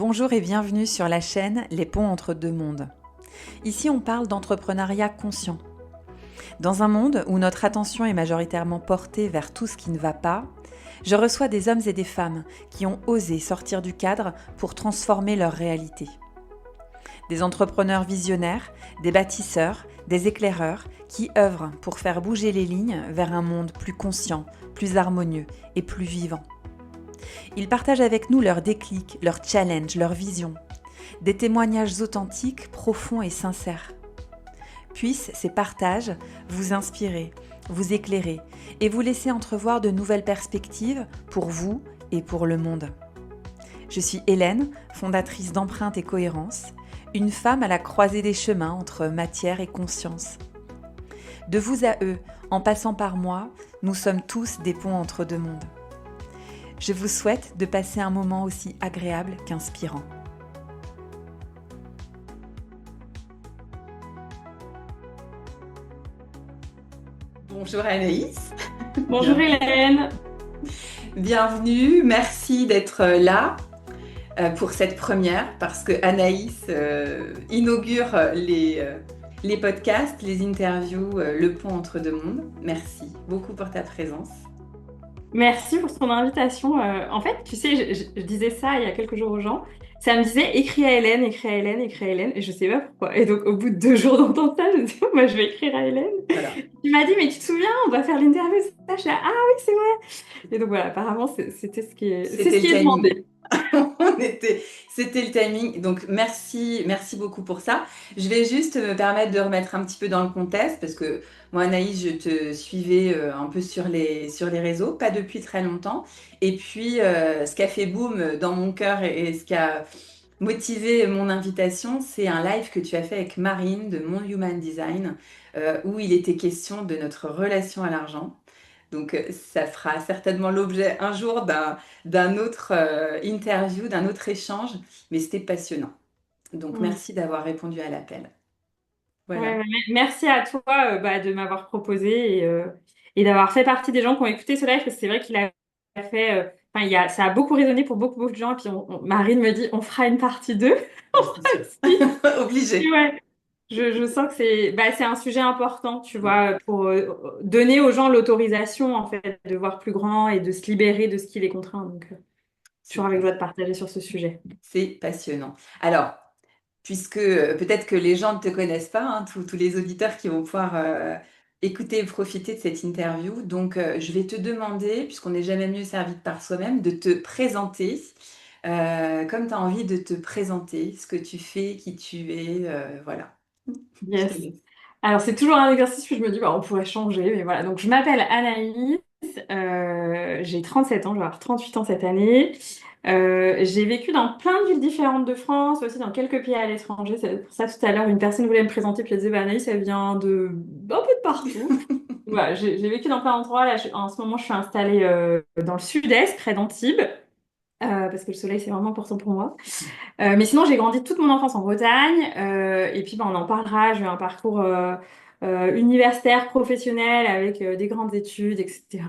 Bonjour et bienvenue sur la chaîne Les ponts entre deux mondes. Ici, on parle d'entrepreneuriat conscient. Dans un monde où notre attention est majoritairement portée vers tout ce qui ne va pas, je reçois des hommes et des femmes qui ont osé sortir du cadre pour transformer leur réalité. Des entrepreneurs visionnaires, des bâtisseurs, des éclaireurs qui œuvrent pour faire bouger les lignes vers un monde plus conscient, plus harmonieux et plus vivant. Ils partagent avec nous leurs déclics, leurs challenges, leurs visions. Des témoignages authentiques, profonds et sincères. Puissent ces partages vous inspirer, vous éclairer et vous laisser entrevoir de nouvelles perspectives pour vous et pour le monde. Je suis Hélène, fondatrice d'Empreinte et Cohérence, une femme à la croisée des chemins entre matière et conscience. De vous à eux, en passant par moi, nous sommes tous des ponts entre deux mondes. Je vous souhaite de passer un moment aussi agréable qu'inspirant. Bonjour Anaïs. Bonjour Hélène. Bienvenue, merci d'être là pour cette première parce que Anaïs inaugure les podcasts, les interviews, le pont entre deux mondes. Merci beaucoup pour ta présence. Merci pour ton invitation. En fait, tu sais, je disais ça il y a quelques jours aux gens. Ça me disait écris à Hélène, écris à Hélène, écris à Hélène. Et je sais pas pourquoi. Et donc, au bout de 2 jours d'entendre ça, je me dis, oh, moi, je vais écrire à Hélène. Voilà. Tu m'as dit, mais tu te souviens, on va faire l'interview. Ça, je suis là, ah oui, c'est vrai. Et donc, voilà, apparemment, c'était ce qui est demandé. C'était le timing. Donc, merci beaucoup pour ça. Je vais juste me permettre de remettre un petit peu dans le contexte parce que moi, Anaïs, je te suivais un peu sur les réseaux, pas depuis très longtemps. Et puis, ce qui a fait boom dans mon cœur et ce qui a motivé mon invitation, c'est un live que tu as fait avec Marine de Mon Human Design, où il était question de notre relation à l'argent. Donc, ça fera certainement l'objet un jour d'un autre interview, d'un autre échange, mais c'était passionnant. Donc, Mm. merci d'avoir répondu à l'appel. Ouais, Voilà. ouais, merci à toi de m'avoir proposé et d'avoir fait partie des gens qui ont écouté ce live parce que c'est vrai qu'il a fait. Enfin, ça a beaucoup résonné pour beaucoup, beaucoup de gens. Et puis Marine me dit on fera une partie 2. On fera C'est sûr. aussi. Et Obligé. ouais, je sens que c'est un sujet important, tu vois, pour donner aux gens l'autorisation en fait de voir plus grand et de se libérer de ce qui les contraint. Donc, toujours avec Super. joie de partager sur ce sujet. C'est passionnant. Alors, puisque peut-être que les gens ne te connaissent pas, hein, tous les auditeurs qui vont pouvoir écouter et profiter de cette interview. Donc, je vais te demander, puisqu'on n'est jamais mieux servi que par soi-même, de te présenter comme tu as envie de te présenter, ce que tu fais, qui tu es, voilà. Je te Yes. laisse. Alors, c'est toujours un exercice que je me dis, bah, on pourrait changer, mais voilà. Donc, je m'appelle Anaïs, j'ai 37 ans, je vais avoir 38 ans cette année. J'ai vécu dans plein de villes différentes de France, aussi dans quelques pays à l'étranger. C'est pour ça, tout à l'heure, une personne voulait me présenter, puis elle disait, bah, Anaïs, elle vient un peu de partout. Voilà, j'ai vécu dans plein d'endroits. Là, en ce moment, je suis installée dans le sud-est, près d'Antibes, parce que le soleil, c'est vraiment important pour moi. Mais sinon, j'ai grandi toute mon enfance en Bretagne. Et puis, ben, on en parlera. J'ai eu un parcours universitaire, professionnel, avec des grandes études, etc.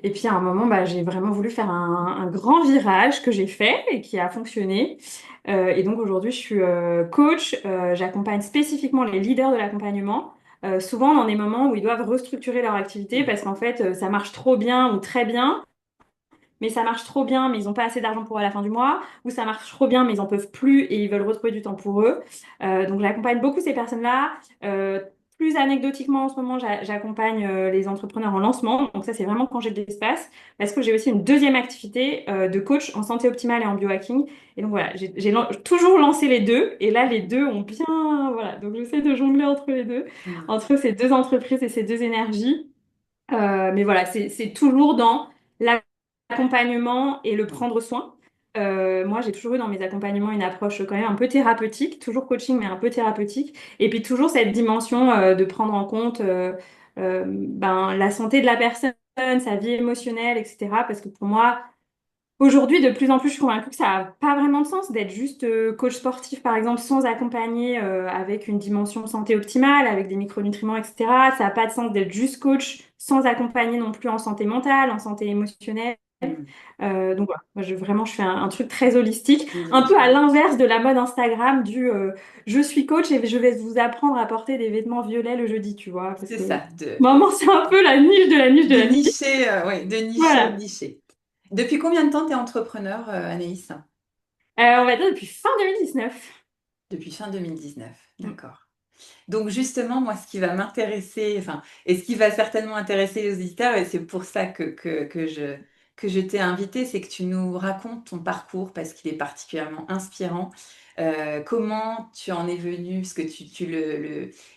Et puis, à un moment, bah, j'ai vraiment voulu faire un grand virage que j'ai fait et qui a fonctionné. Et donc, aujourd'hui, je suis coach. J'accompagne spécifiquement les leaders de l'accompagnement. Souvent dans des moments où ils doivent restructurer leur activité parce qu'en fait, ça marche trop bien ou très bien mais ça marche trop bien, mais ils n'ont pas assez d'argent pour à la fin du mois, ou ça marche trop bien, mais ils n'en peuvent plus et ils veulent retrouver du temps pour eux. Donc j'accompagne beaucoup ces personnes-là. Plus anecdotiquement, en ce moment, j'accompagne les entrepreneurs en lancement. Donc ça, c'est vraiment quand j'ai de l'espace, parce que j'ai aussi une deuxième activité de coach en santé optimale et en biohacking. Et donc voilà, toujours lancé les deux, et là, les deux ont bien... Voilà, donc j'essaie de jongler entre les deux, Mm. entre ces deux entreprises et ces deux énergies. Mais voilà, c'est toujours dans l'accompagnement et le prendre soin. Moi, j'ai toujours eu dans mes accompagnements une approche quand même un peu thérapeutique, toujours coaching, mais un peu thérapeutique. Et puis toujours cette dimension de prendre en compte la santé de la personne, sa vie émotionnelle, etc. Parce que pour moi, aujourd'hui, de plus en plus, je suis convaincue que ça n'a pas vraiment de sens d'être juste coach sportif, par exemple, sans accompagner avec une dimension santé optimale, avec des micronutriments, etc. Ça n'a pas de sens d'être juste coach sans accompagner non plus en santé mentale, en santé émotionnelle. Mm. Donc voilà, moi, vraiment, je fais un truc très holistique, un Bien peu à sûr. l'inverse de la mode Instagram du je suis coach et je vais vous apprendre à porter des vêtements violets le jeudi, tu vois, parce C'est que ça, maman, c'est un peu la niche de la niche de de la niche. nicher, ouais, de nicher, Voilà. nicher. Depuis combien de temps tu es entrepreneur, Anaïs? On va dire depuis fin 2019. Depuis fin 2019, Mm. d'accord. Donc justement, moi, ce qui va m'intéresser, enfin, et ce qui va certainement intéresser les auditeurs, et c'est pour ça que je t'ai invité, c'est que tu nous racontes ton parcours parce qu'il est particulièrement inspirant. Comment tu en es venu, parce que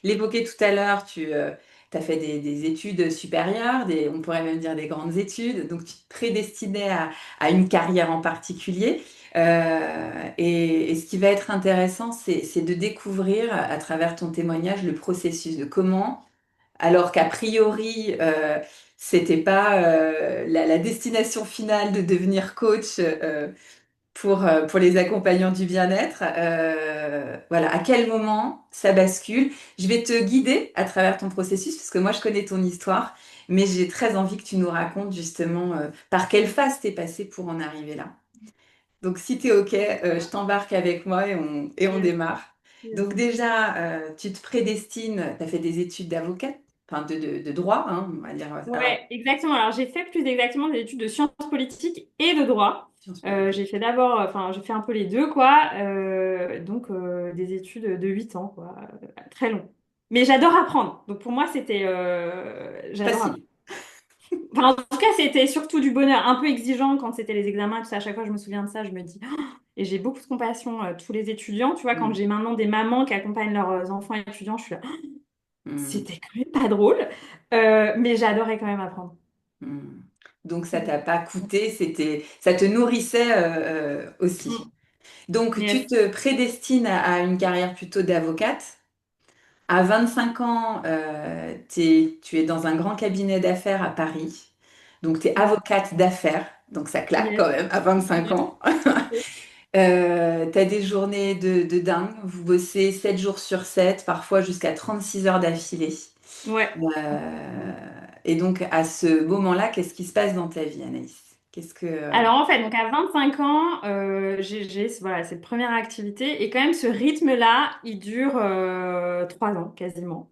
l'évoquais tout à l'heure, tu as fait des études supérieures, on pourrait même dire des grandes études, donc tu te prédestinais à une carrière en particulier. Et ce qui va être intéressant, c'est de découvrir à travers ton témoignage le processus de comment, alors qu'a priori, c'était pas la destination finale de devenir coach pour les accompagnants du bien-être. Voilà, à quel moment ça bascule. Je vais te guider à travers ton processus, parce que moi, je connais ton histoire, mais j'ai très envie que tu nous racontes justement par quelle phase t'es passé pour en arriver là. Donc, si tu es OK, je t'embarque avec moi et on Yes, démarre. yes. Donc, déjà, tu te prédestines, tu as fait des études d'avocat, enfin de droit, hein, on va dire. Alors, Ouais, exactement. Alors, j'ai fait plus exactement des études de sciences politiques et de droit. sciences politiques. J'ai fait d'abord, enfin, j'ai fait un peu les deux, quoi. Donc, des études de 8 ans, quoi. Très long. Mais j'adore apprendre. Donc, pour moi, c'était... j'adore apprendre. Facile. Enfin, en tout cas, c'était surtout du bonheur. Un peu exigeant quand c'était les examens, tout ça. À chaque fois, je me souviens de ça, je me dis... Oh, et j'ai beaucoup de compassion, tous les étudiants. Tu vois, quand Mm, j'ai maintenant des mamans qui accompagnent leurs enfants étudiants, je suis là... mm, C'était quand même pas drôle, mais j'adorais quand même apprendre. mm. Donc, ça t'a pas coûté, ça te nourrissait aussi. Mm. Donc, tu Yes. te prédestines à une carrière plutôt d'avocate. À 25 ans, tu es dans un grand cabinet d'affaires à Paris. Donc, tu es Mm. avocate d'affaires. Donc, ça claque Yes. quand même à 25 Yes. ans. Tu as des journées de dingue. Vous bossez 7 jours sur 7, parfois jusqu'à 36 heures d'affilée. Ouais. Et donc, à ce moment-là, qu'est-ce qui se passe dans ta vie, Anaïs? Qu'est-ce que... Alors en fait, donc à 25 ans, voilà, cette première activité. Et quand même, ce rythme-là, il dure 3 ans quasiment.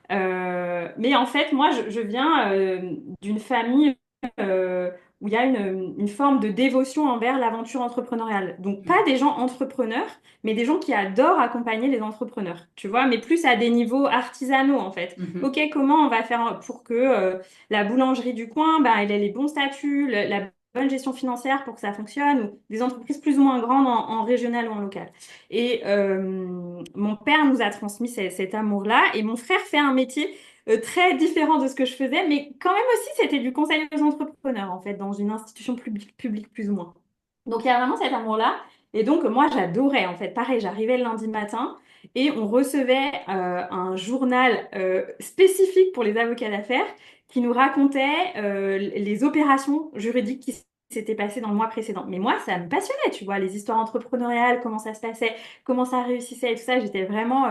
Mais en fait, moi, je viens d'une famille où il y a une forme de dévotion envers l'aventure entrepreneuriale. Donc, pas des gens entrepreneurs, mais des gens qui adorent accompagner les entrepreneurs, tu vois, mais plus à des niveaux artisanaux, en fait. Mhm, OK, comment on va faire pour que la boulangerie du coin, bah, elle ait les bons statuts, la bonne gestion financière pour que ça fonctionne, ou des entreprises plus ou moins grandes en régional ou en local. Et mon père nous a transmis cet amour-là. Et mon frère fait un métier très différent de ce que je faisais, mais quand même aussi, c'était du conseil aux entrepreneurs, en fait, dans une institution publique plus ou moins. Donc, il y a vraiment cet amour-là. Et donc, moi, j'adorais, en fait. Pareil, j'arrivais le lundi matin et on recevait un journal spécifique pour les avocats d'affaires qui nous racontait les opérations juridiques qui s'étaient passées dans le mois précédent. Mais moi, ça me passionnait, tu vois, les histoires entrepreneuriales, comment ça se passait, comment ça réussissait et tout ça. J'étais vraiment...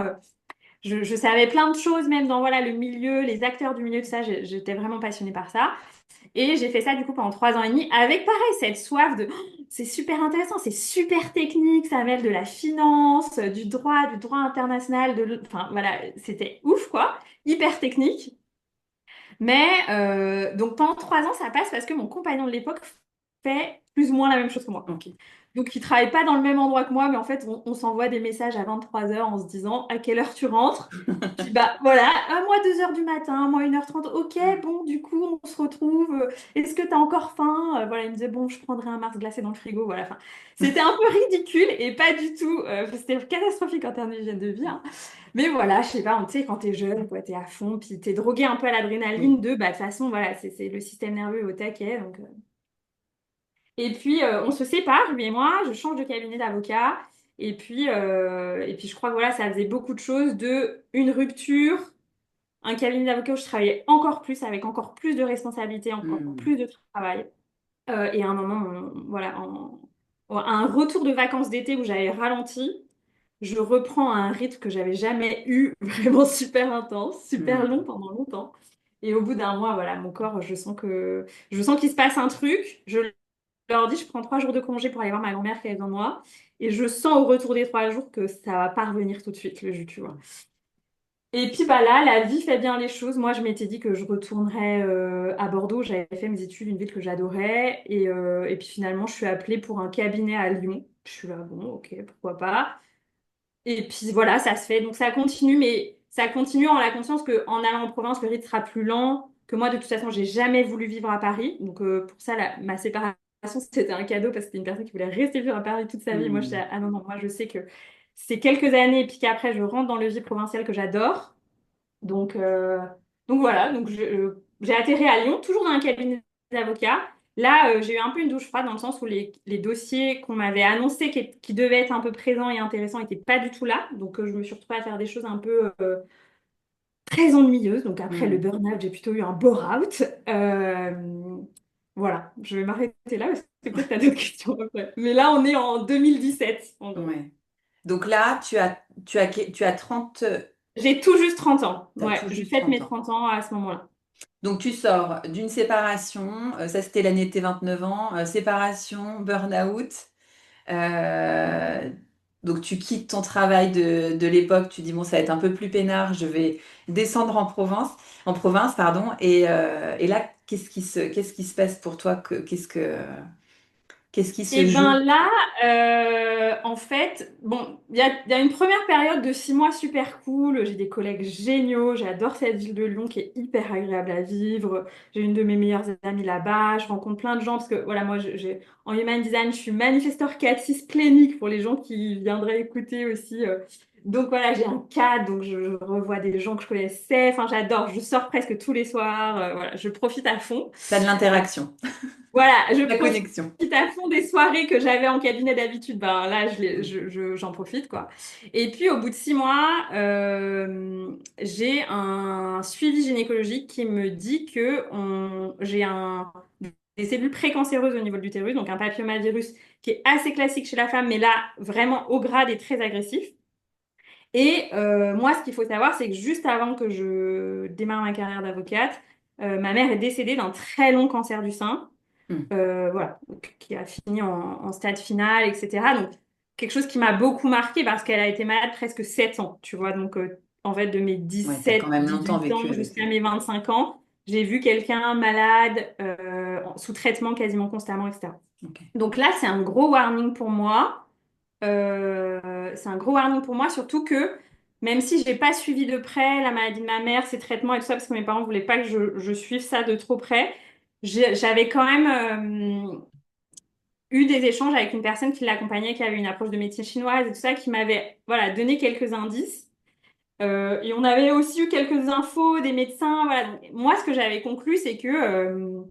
je savais plein de choses, même dans voilà, le milieu, les acteurs du milieu, tout ça. J'étais vraiment passionnée par ça. Et j'ai fait ça du coup pendant 3 ans et demi avec pareil, cette soif de oh, c'est super intéressant, c'est super technique, ça mêle de la finance, du droit international, enfin voilà, c'était ouf quoi, hyper technique. Mais donc pendant 3 ans, ça passe parce que mon compagnon de l'époque fait plus ou moins la même chose que moi. ok. Donc, il travaille pas dans le même endroit que moi, mais en fait, on s'envoie des messages à 23 heures en se disant à quelle heure tu rentres. Puis, bah voilà, moi 2 heures du matin, moi 1h30. Ok, bon, du coup, on se retrouve. Est-ce que tu as encore faim? Voilà, il me disait, bon, je prendrai un Mars glacé dans le frigo. Voilà, enfin, c'était un peu ridicule et pas du tout. C'était catastrophique en termes d'hygiène de vie, hein. Mais voilà, je sais pas, tu sais, quand t'es jeune, quoi, t'es à fond, puis t'es drogué un peu à l'adrénaline Oui. de, bah, de toute façon, voilà, c'est le système nerveux au taquet. Donc, et puis, on se sépare, lui et moi, je change de cabinet d'avocat. Et puis, je crois que voilà, ça faisait beaucoup de choses de une rupture, un cabinet d'avocat où je travaillais encore plus, avec encore plus de responsabilités, encore Hmm, plus de travail. Et à un moment, voilà, un retour de vacances d'été où j'avais ralenti, je reprends un rythme que j'avais jamais eu, vraiment super intense, super long hmm. pendant longtemps. Et au bout d'un mois, voilà, mon corps, je sens qu'il se passe un truc. Je leur dis, je prends 3 jours de congé pour aller voir ma grand-mère qui avait besoin de moi. Et je sens au retour des 3 jours que ça va pas revenir tout de suite, le jus, tu vois. Et puis bah là, la vie fait bien les choses. Moi, je m'étais dit que je retournerais à Bordeaux. J'avais fait mes études, une ville que j'adorais. Et puis finalement, je suis appelée pour un cabinet à Lyon. Je suis là, bon, ok, pourquoi pas. Et puis voilà, ça se fait. Donc ça continue, mais ça continue en la conscience qu'en allant en province, le rythme sera plus lent. Que moi, de toute façon, j'ai jamais voulu vivre à Paris. Donc pour ça, ma séparation, c'était un cadeau parce que c'était une personne qui voulait rester vivre à Paris toute sa vie. Moi, je Hmm. disais, ah non, non, moi, je sais que c'est quelques années et puis qu'après, je rentre dans le vie provincial que j'adore. Donc, euh, donc voilà, j'ai atterri à Lyon, toujours dans un cabinet d'avocat. Là, j'ai eu un peu une douche froide dans le sens où les dossiers qu'on m'avait annoncés qui devaient être un peu présents et intéressants n'étaient pas du tout là. Donc, je me suis retrouvée à faire des choses un peu très ennuyeuses. Donc, après le Hmm. burn-out, j'ai plutôt eu un bore-out. Voilà, je vais m'arrêter là parce que peut-être tu as d'autres questions après. Mais là, on est en 2017, en gros. Ouais. Donc là, tu as 30, J'ai tout juste 30 ans. t'as Ouais, tout je juste fête 30 mes ans. 30 ans à ce moment-là. Donc tu sors d'une séparation, ça c'était l'année de tes 29 ans, séparation, burn-out. euh, donc tu quittes ton travail de l'époque, tu dis bon ça va être un peu plus peinard, je vais descendre en province pardon. Et là qu'est-ce qui se passe pour toi qu'est-ce qui se Et joue? ben là, en fait, bon, il y a une première période de 6 mois super cool. J'ai des collègues géniaux. J'adore cette ville de Lyon qui est hyper agréable à vivre. J'ai une de mes meilleures amies là-bas. Je rencontre plein de gens parce que voilà, moi, en human design, je suis manifestor 4-6 clinique pour les gens qui viendraient écouter aussi. Donc voilà, j'ai un cadre, donc je revois des gens que je connaissais. Enfin, j'adore. Je sors presque tous les soirs. Voilà, je profite à fond. T'as de l'interaction, Voilà, je la profite connexion. à fond des soirées que j'avais en cabinet d'habitude. Ben là, j'en profite, quoi. Et puis, au bout de 6 mois, j'ai un suivi gynécologique qui me dit que j'ai des cellules précancéreuses au niveau de l'utérus, donc un papillomavirus qui est assez classique chez la femme, mais là, vraiment au grade et très agressif. Et moi, ce qu'il faut savoir, c'est que juste avant que je démarre ma carrière d'avocate, ma mère est décédée d'un très long cancer du sein Hmm. voilà, donc, qui a fini en stade final, etc. Donc, quelque chose qui m'a beaucoup marqué parce qu'elle a été malade presque 7 ans, tu vois. Donc, en fait, de mes Ouais, t'as quand même longtemps 17, 18 ans vécu avec jusqu'à elle. mes 25 ans, j'ai vu quelqu'un malade, sous traitement quasiment constamment, etc. Ok. Donc là, c'est un gros warning pour moi. C'est un gros warning pour moi, surtout que même si j'ai pas suivi de près la maladie de ma mère, ses traitements et tout ça, parce que mes parents voulaient pas que je suive ça de trop près, j'avais quand même eu des échanges avec une personne qui l'accompagnait, qui avait une approche de médecine chinoise et tout ça, qui m'avait voilà, donné quelques indices. Et on avait aussi eu quelques infos des médecins. Voilà. Donc, moi, ce que j'avais conclu, c'est que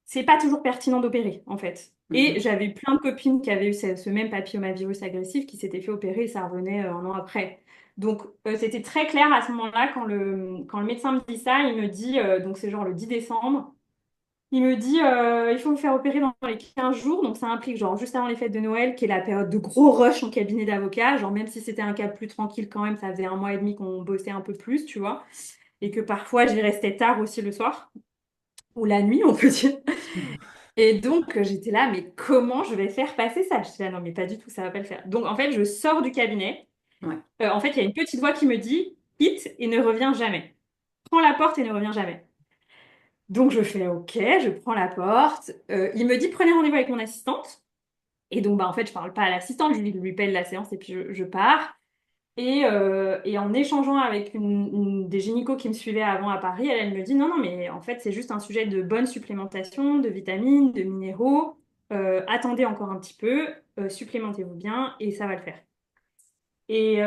c'est pas toujours pertinent d'opérer, en fait. Et Mhm. j'avais eu plein de copines qui avaient eu ce même papillomavirus agressif qui s'étaient fait opérer et ça revenait un an après. Donc, c'était très clair à ce moment-là, quand le médecin me dit ça, il me dit, donc c'est genre le 10 décembre, il me dit, il faut vous faire opérer dans les 15 jours. Donc, ça implique, genre, juste avant les fêtes de Noël, qui est la période de gros rush en cabinet d'avocat. Genre, même si c'était un cas plus tranquille quand même, ça faisait 1 mois et demi qu'on bossait un peu plus, tu vois. Et que parfois, j'y restais tard aussi le soir, ou la nuit, on peut dire. Et donc, j'étais là, mais comment je vais faire passer ça? Je dis, ah non, mais pas du tout, ça va pas le faire. Donc, en fait, je sors du cabinet. Ouais. En fait, il y a une petite voix qui me dit, quitte et ne reviens jamais. Prends la porte et ne reviens jamais. Donc, je fais OK, je prends la porte. Il me dit, prenez rendez-vous avec mon assistante. Et donc, bah, en fait, je parle pas à l'assistante, je lui paye la séance et puis je pars. Et en échangeant avec une des gynécos qui me suivait avant à Paris, elle me dit non, non, mais en fait, c'est juste un sujet de bonne supplémentation, de vitamines, de minéraux. Attendez encore un petit peu, supplémentez-vous bien et ça va le faire. Et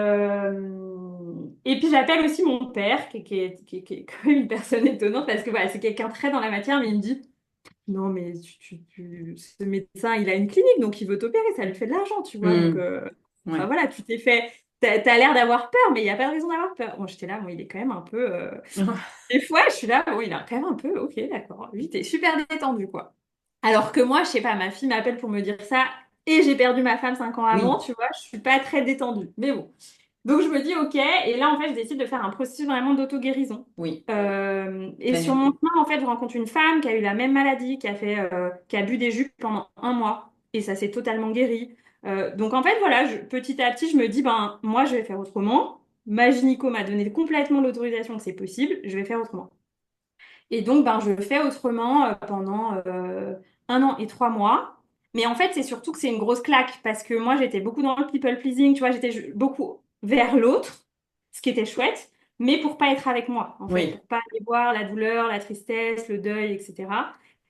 puis j'appelle aussi mon père, qui est quand même une personne étonnante parce que voilà, c'est quelqu'un très dans la matière, mais il me dit non, mais ce médecin, il a une clinique, donc il veut t'opérer, ça lui fait de l'argent, tu vois. Donc, Hmm. enfin, Ouais. voilà, tu t'es fait. T'as l'air d'avoir peur, mais il n'y a pas de raison d'avoir peur. Bon, j'étais là, bon, il est quand même un peu. Des fois, je suis là, bon, il a quand même un peu. Ok, d'accord. Lui, t'es super détendu, quoi. Alors que moi, je sais pas, ma fille m'appelle pour me dire ça, et j'ai perdu ma femme 5 ans avant, Oui. tu vois, je suis pas très détendue. Mais bon. Donc je me dis ok, et là en fait je décide de faire un processus vraiment d'auto-guérison. Oui, Et sur mon magnifique. chemin en fait je rencontre une femme qui a eu la même maladie, qui a bu des jus pendant un mois et ça s'est totalement guéri. Donc en fait voilà, petit à petit je me dis ben moi je vais faire autrement. Ma gynéco m'a donné complètement l'autorisation que c'est possible, je vais faire autrement. Et donc, ben, je fais autrement pendant 1 an et 3 mois. Mais en fait, c'est surtout que c'est une grosse claque parce que moi, j'étais beaucoup dans le people pleasing, tu vois, beaucoup vers l'autre, ce qui était chouette, mais pour pas être avec moi, en fait, Oui. pour pas aller voir la douleur, la tristesse, le deuil, etc.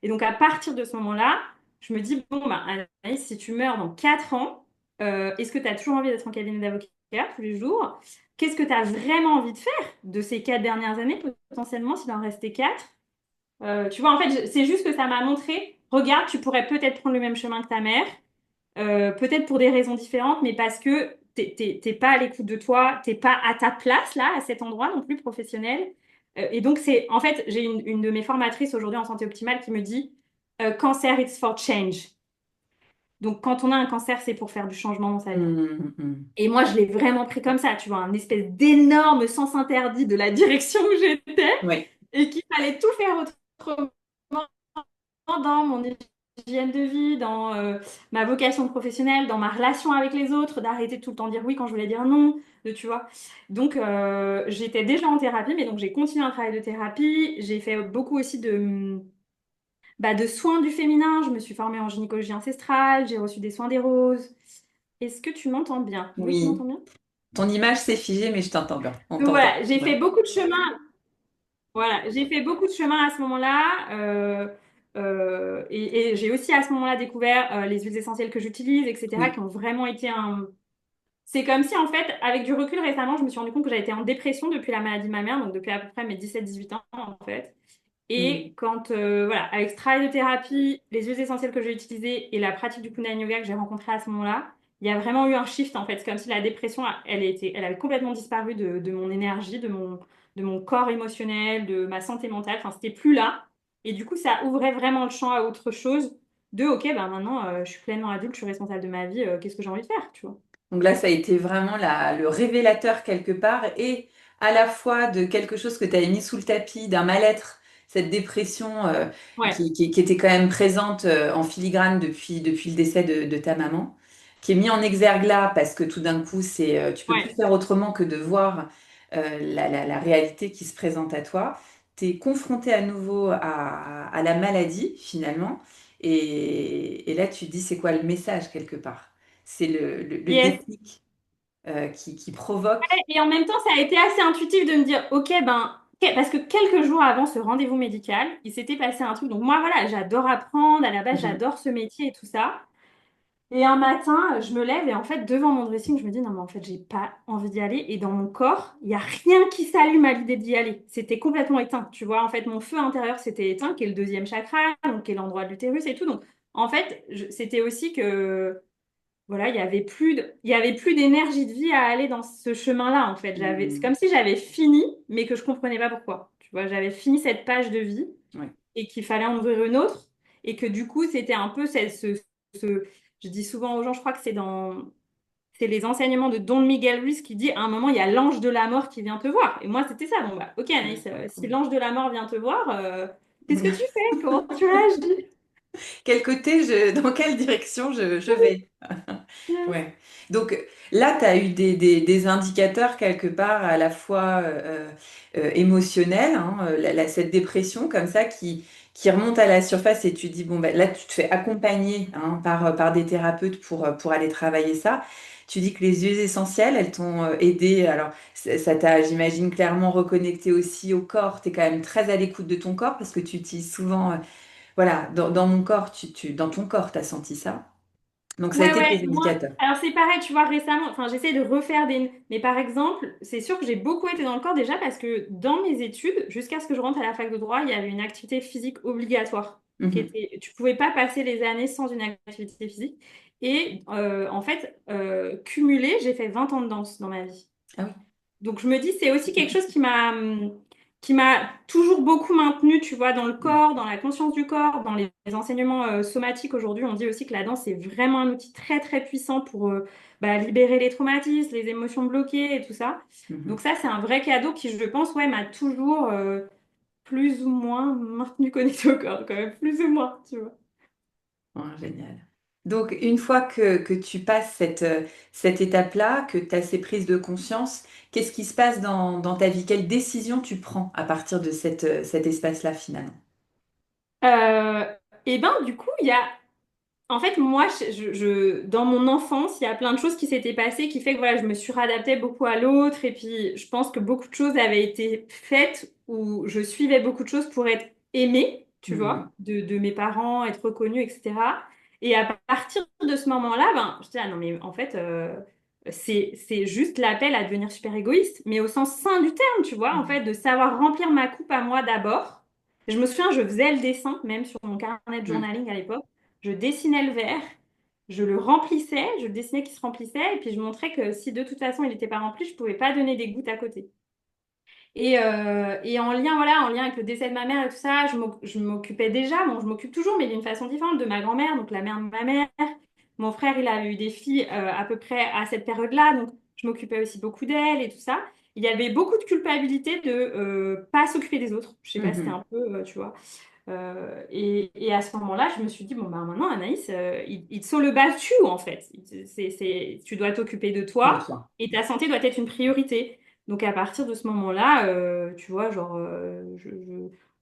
Et donc, à partir de ce moment-là, je me dis, bon, ben, Anaïs, si tu meurs dans 4 ans, est-ce que tu as toujours envie d'être en cabinet d'avocat tous les jours? Qu'est-ce que tu as vraiment envie de faire de ces 4 dernières années, potentiellement, s'il en restait 4? Tu vois, en fait, c'est juste que ça m'a montré, regarde, tu pourrais peut-être prendre le même chemin que ta mère, peut-être pour des raisons différentes, mais parce que t'es pas à l'écoute de toi, t'es pas à ta place là, à cet endroit non plus professionnel. Et donc, en fait, j'ai une de mes formatrices aujourd'hui en santé optimale qui me dit, cancer, it's for change. Donc, quand on a un cancer, c'est pour faire du changement dans sa vie. Mm, mm. Et moi, je l'ai vraiment pris comme ça, tu vois, un espèce d'énorme sens interdit de la direction où j'étais Oui. et qu'il fallait tout faire autrement dans mon hygiène de vie, dans ma vocation professionnelle, dans ma relation avec les autres, d'arrêter de tout le temps dire oui quand je voulais dire non, tu vois. Donc, j'étais déjà en thérapie, mais donc j'ai continué un travail de thérapie. J'ai fait beaucoup aussi de soins du féminin. Je me suis formée en gynécologie ancestrale, j'ai reçu des soins des roses. Est-ce que tu m'entends bien? Oui, tu Oui. m'entends bien? Ton image s'est figée, mais je t'entends bien. On Donc t'entend. voilà, j'ai Ouais. fait beaucoup de chemin. Voilà, j'ai fait beaucoup de chemin à ce moment-là. Et j'ai aussi à ce moment-là découvert les huiles essentielles que j'utilise, etc., qui Oui. ont vraiment été un... C'est comme si, en fait, avec du recul récemment, je me suis rendu compte que j'avais été en dépression depuis la maladie de ma mère, donc depuis à peu près mes 17-18 ans, en fait. Mm. Et quand, voilà, avec ce travail de thérapie, les huiles essentielles que j'ai utilisées et la pratique du Kundalini Yoga que j'ai rencontré à ce moment-là, il y a vraiment eu un shift en fait. C'est comme si la dépression, elle avait complètement disparu de mon énergie, de mon corps émotionnel, de ma santé mentale. Enfin, c'était plus là. Et du coup, ça ouvrait vraiment le champ à autre chose de, ok, ben maintenant, je suis pleinement adulte, je suis responsable de ma vie, qu'est-ce que j'ai envie de faire, tu vois? Donc là, ça a été vraiment le révélateur quelque part et à la fois de quelque chose que tu avais mis sous le tapis, d'un mal-être, cette dépression Ouais, qui était quand même présente en filigrane depuis le décès de ta maman, qui est mis en exergue là parce que tout d'un coup, tu peux plus ouais. faire autrement que de voir la réalité qui se présente à toi. Tu es confronté à nouveau à la maladie finalement et là, tu te dis, c'est quoi le message quelque part? C'est le Yes. déclic qui provoque. Et en même temps, ça a été assez intuitif de me dire, ok, ben, parce que quelques jours avant ce rendez-vous médical, il s'était passé un truc. Donc moi, voilà, j'adore apprendre, à la base, Mhm. j'adore ce métier et tout ça. Et un matin, je me lève et en fait, devant mon dressing, je me dis, non, mais en fait, j'ai pas envie d'y aller. Et dans mon corps, il y a rien qui s'allume à l'idée d'y aller. C'était complètement éteint. Tu vois, en fait, mon feu intérieur s'était éteint, qui est le deuxième chakra, donc qui est l'endroit de l'utérus et tout. Donc, en fait, c'était aussi que voilà, il y avait plus d'énergie de vie à aller dans ce chemin-là, en fait. C'est Mhm. comme si j'avais fini, mais que je comprenais pas pourquoi. Tu vois, j'avais fini cette page de vie Ouais. et qu'il fallait en ouvrir une autre. Et que du coup, c'était un peu je dis souvent aux gens, je crois que c'est les enseignements de Don Miguel Ruiz qui dit, à un moment, il y a l'ange de la mort qui vient te voir. Et moi, c'était ça. Bon, bah, ok, Anaïs, D'accord. si l'ange de la mort vient te voir, qu'est-ce que tu fais? Comment tu réagis? Quel côté, dans quelle direction je vais? Ouais. Donc là, tu as eu des indicateurs quelque part à la fois émotionnels, hein, cette dépression comme ça qui remonte à la surface et tu dis, bon, ben, là, tu te fais accompagner hein, par des thérapeutes pour aller travailler ça. Tu dis que les huiles essentielles, elles t'ont aidé. Alors, ça t'a, j'imagine, clairement reconnecté aussi au corps. Tu es quand même très à l'écoute de ton corps parce que tu utilises souvent, voilà, dans mon corps, dans ton corps, tu as senti ça. Donc, ça a Ouais, été ouais, tes moi, indicateurs. alors c'est pareil, tu vois, récemment, enfin, j'essaie de refaire des... Mais par exemple, c'est sûr que j'ai beaucoup été dans le corps déjà parce que dans mes études, jusqu'à ce que je rentre à la fac de droit, il y avait une activité physique obligatoire. Mhm. Tu pouvais pas passer les années sans une activité physique. Et en fait, cumulé, j'ai fait 20 ans de danse dans ma vie. Ah oui. Donc je me dis, c'est aussi quelque chose qui m'a qui m'a toujours beaucoup maintenue, tu vois, dans le corps, dans la conscience du corps, dans les enseignements somatiques. Aujourd'hui, on dit aussi que la danse est vraiment un outil très, très puissant pour libérer les traumatismes, les émotions bloquées et tout ça. Donc Mhm. ça, c'est un vrai cadeau qui, je pense, ouais, m'a toujours plus ou moins maintenu connectée au corps, quand même, plus ou moins, tu vois. Oh, génial. Donc, une fois que tu passes cette étape-là, que tu as ces prises de conscience, qu'est-ce qui se passe dans ta vie? Quelle décision tu prends à partir de cet espace-là, finalement? Euh, et ben, du coup, il y a en fait, moi, dans mon enfance, il y a plein de choses qui s'étaient passées qui fait que voilà, je me suis réadaptée beaucoup à l'autre. Et puis, je pense que beaucoup de choses avaient été faites où je suivais beaucoup de choses pour être aimée, tu vois, Mhm. de mes parents, être reconnue, etc. Et à partir de ce moment-là, ben, je dis, ah non, mais en fait, c'est juste l'appel à devenir super égoïste, mais au sens sain du terme, tu vois, en fait, de savoir remplir ma coupe à moi d'abord. Je me souviens, je faisais le dessin, même sur mon carnet de Mhm. journaling à l'époque. Je dessinais le verre, je le remplissais, je le dessinais qui se remplissait, et puis je montrais que si de toute façon il n'était pas rempli, je pouvais pas donner des gouttes à côté. Et en lien, voilà, en lien avec le décès de ma mère et tout ça, je m'occupais déjà, bon, je m'occupe toujours, mais d'une façon différente, de ma grand-mère, donc la mère de ma mère. Mon frère, il a eu des filles à peu près à cette période-là, donc je m'occupais aussi beaucoup d'elle et tout ça. Il y avait beaucoup de culpabilité de pas s'occuper des autres. Je sais pas, c'était Mhm. un peu, tu vois. Et à ce moment-là, je me suis dit, bon, bah maintenant, Anaïs, il te saut le battu, en fait. Tu dois t'occuper de De toi toi. et ta santé doit être une priorité. Donc à partir de ce moment-là, tu vois, genre,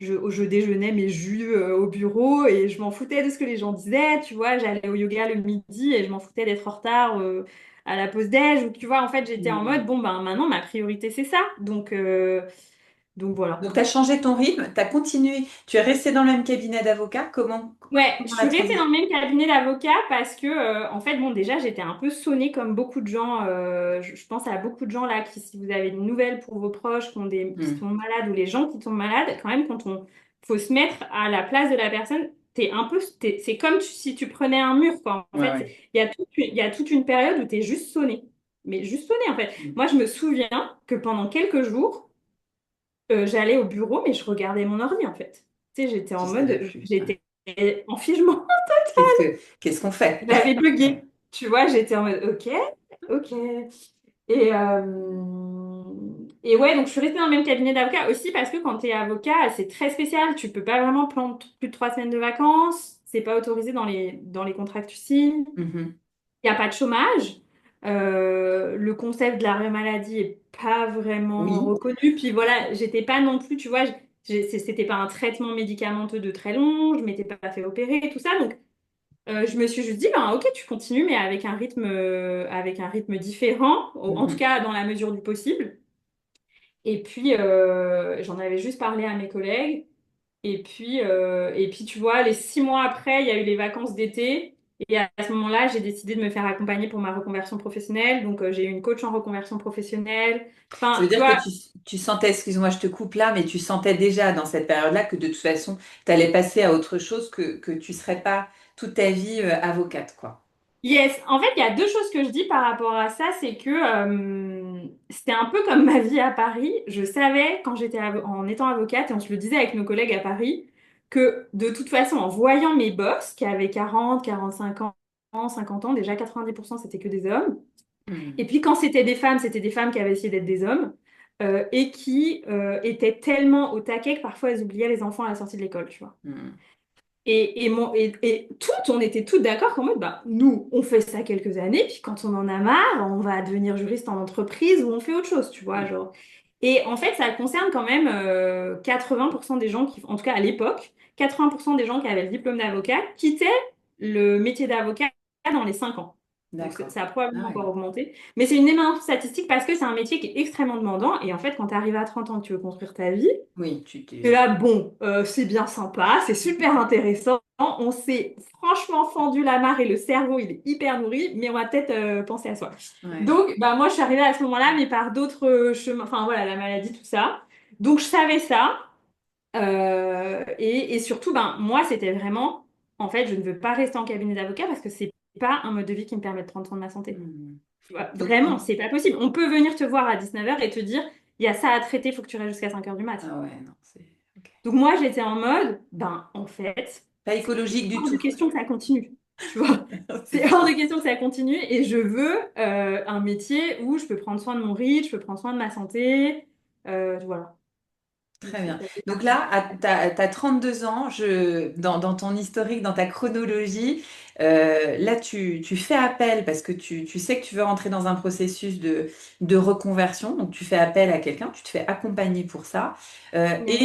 je déjeunais mes jus au bureau et je m'en foutais de ce que les gens disaient, tu vois. J'allais au yoga le midi et je m'en foutais d'être en retard à la pause déj. Ou tu vois, en fait, j'étais en mode, Mhm. bon, ben maintenant, ma priorité, c'est ça. Donc voilà. Donc, tu as changé ton rythme, tu as continué, tu es resté dans le même cabinet d'avocat. Ouais, je Comment la suis restée dans transition? le même cabinet d'avocat parce que, en fait, bon, déjà, j'étais un peu sonnée comme beaucoup de gens. Je pense à beaucoup de gens là qui, si vous avez des nouvelles pour vos proches, qui Mhm. tombent malades ou les gens qui tombent malades, quand même, faut se mettre à la place de la personne, c'est comme si tu prenais un mur, quoi. En Ouais, fait, ouais. il y a toute une période où tu es juste sonné. Mais juste sonné, en fait. Mhm. Moi, je me souviens que pendant quelques jours, j'allais au bureau, mais je regardais mon ordi, en fait. Tu sais, j'étais en Tu savais mode, plus. Ouais. j'étais en figement. Qu'est-ce qu'on fait? J'avais bugué. Tu vois, j'étais en mode, ok, ok. Et, et ouais, donc je suis restée dans le même cabinet d'avocat aussi parce que quand tu es avocat, c'est très spécial. Tu peux pas vraiment prendre plus de 3 semaines de vacances. C'est pas autorisé dans les contrats que tu signes. Mhm. Il n'y a pas de chômage. Le concept de l'arrêt maladie est pas vraiment Oui. reconnu. Puis voilà, j'étais pas non plus, tu vois, c'était pas un traitement médicamenteux de très long. Je m'étais pas fait opérer, tout ça. Donc je me suis juste dit, ben, ok, tu continues, mais avec un rythme différent, en tout Mhm. cas dans la mesure du possible. Et puis, j'en avais juste parlé à mes collègues. Et puis, tu vois, les 6 mois après, il y a eu les vacances d'été. Et à ce moment-là, j'ai décidé de me faire accompagner pour ma reconversion professionnelle. Donc, j'ai eu une coach en reconversion professionnelle. Ça veut Enfin, tu dire que vois, tu sentais, excuse-moi, je te coupe là, mais tu sentais déjà dans cette période-là que de toute façon, tu allais passer à autre chose, que tu serais pas toute ta vie avocate, quoi. yes, en fait, il y a deux choses que je dis par rapport à ça, c'est que c'était un peu comme ma vie à Paris. Je savais quand en étant avocate, et on se le disait avec nos collègues à Paris, que de toute façon, en voyant mes boss qui avaient 40, 45 ans, 50 ans, déjà 90% c'était que des hommes. Et Mhm. puis quand c'était des femmes qui avaient essayé d'être des hommes et qui étaient tellement au taquet que parfois elles oubliaient les enfants à la sortie de l'école, tu vois. Mhm. Et toutes, on était toutes d'accord qu'en mode, bah, nous, on fait ça quelques années, puis quand on en a marre, on va devenir juriste en entreprise ou on fait autre chose, tu vois, Mhm. genre. Et en fait, ça concerne quand même 80% des gens qui, en tout cas à l'époque, 80% des gens qui avaient le diplôme d'avocat quittaient le métier d'avocat dans les 5 ans. Donc D'accord. ça a Ah probablement ouais. encore augmenté. Mais c'est une énorme statistique parce que c'est un métier qui est extrêmement demandant. Et en fait, quand tu arrives à 30 ans que tu veux construire ta vie, Oui, et là, bon, c'est bien sympa, c'est super intéressant. On s'est franchement fendu la mare et le cerveau, il est hyper nourri, mais on va peut-être penser à soi. Ouais. Donc, bah, moi, je suis arrivée à ce moment-là, mais par d'autres chemins. Enfin, voilà, la maladie, tout ça. Donc, je savais ça. Et surtout, ben, moi, c'était vraiment, en fait, je ne veux pas rester en cabinet d'avocat parce que c'est pas un mode de vie qui me permet de prendre soin de ma santé. Mhm. Tu vois, Donc, vraiment, c'est pas possible. On peut venir te voir à 19 heures et te dire, il y a ça à traiter, il faut que tu restes jusqu'à 5 heures du mat. Ah ouais, non, c'est ok. Donc moi, j'étais en mode, ben en fait, Pas c'est écologique du hors de tout. question que ça continue. Tu vois, C'est c'est hors sûr. de question que ça continue et je veux un métier où je peux prendre soin de mon rythme, je peux prendre soin de ma santé. Voilà. Donc Très bien. ça fait Donc partie. là, tu as 32 ans, dans ton historique, dans ta chronologie, là, tu fais appel parce que tu sais que tu veux rentrer dans un processus de reconversion. Donc, tu fais appel à quelqu'un, tu te fais accompagner pour ça. Ouais.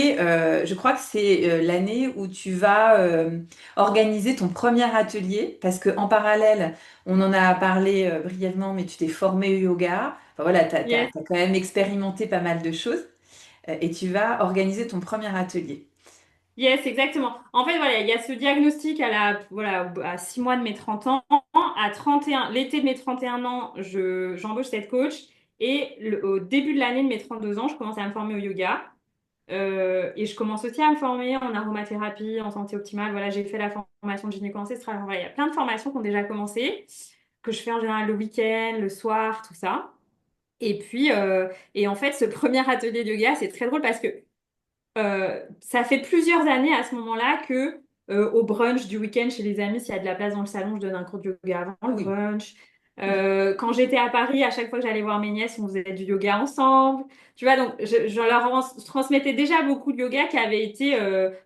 Je crois que c'est l'année où tu vas organiser ton premier atelier parce qu'en parallèle, on en a parlé brièvement, mais tu t'es formé au yoga. Enfin voilà, tu as Yes. quand même expérimenté pas mal de choses et tu vas organiser ton premier atelier. Yes, exactement. En fait, voilà, il y a ce diagnostic voilà, à 6 mois de mes 30 ans. À 31, l'été de mes 31 ans, j'embauche cette coach. Et au début de l'année de mes 32 ans, je commence à me former au yoga. Et je commence aussi à me former en aromathérapie, en santé optimale. Voilà, j'ai fait la formation de gynéco ancestrale. Voilà, il y a plein de formations qui ont déjà commencé, que je fais en général le week-end, le soir, tout ça. Et puis, et en fait, ce premier atelier de yoga, c'est très drôle parce que ça fait plusieurs années à ce moment-là que au brunch du week-end chez les amis, s'il y a de la place dans le salon, je donne un cours de yoga avant le Oui. brunch. Quand j'étais à Paris, à chaque fois que j'allais voir mes nièces, on faisait du yoga ensemble. Tu vois, donc je leur transmettais déjà beaucoup de yoga qui avait été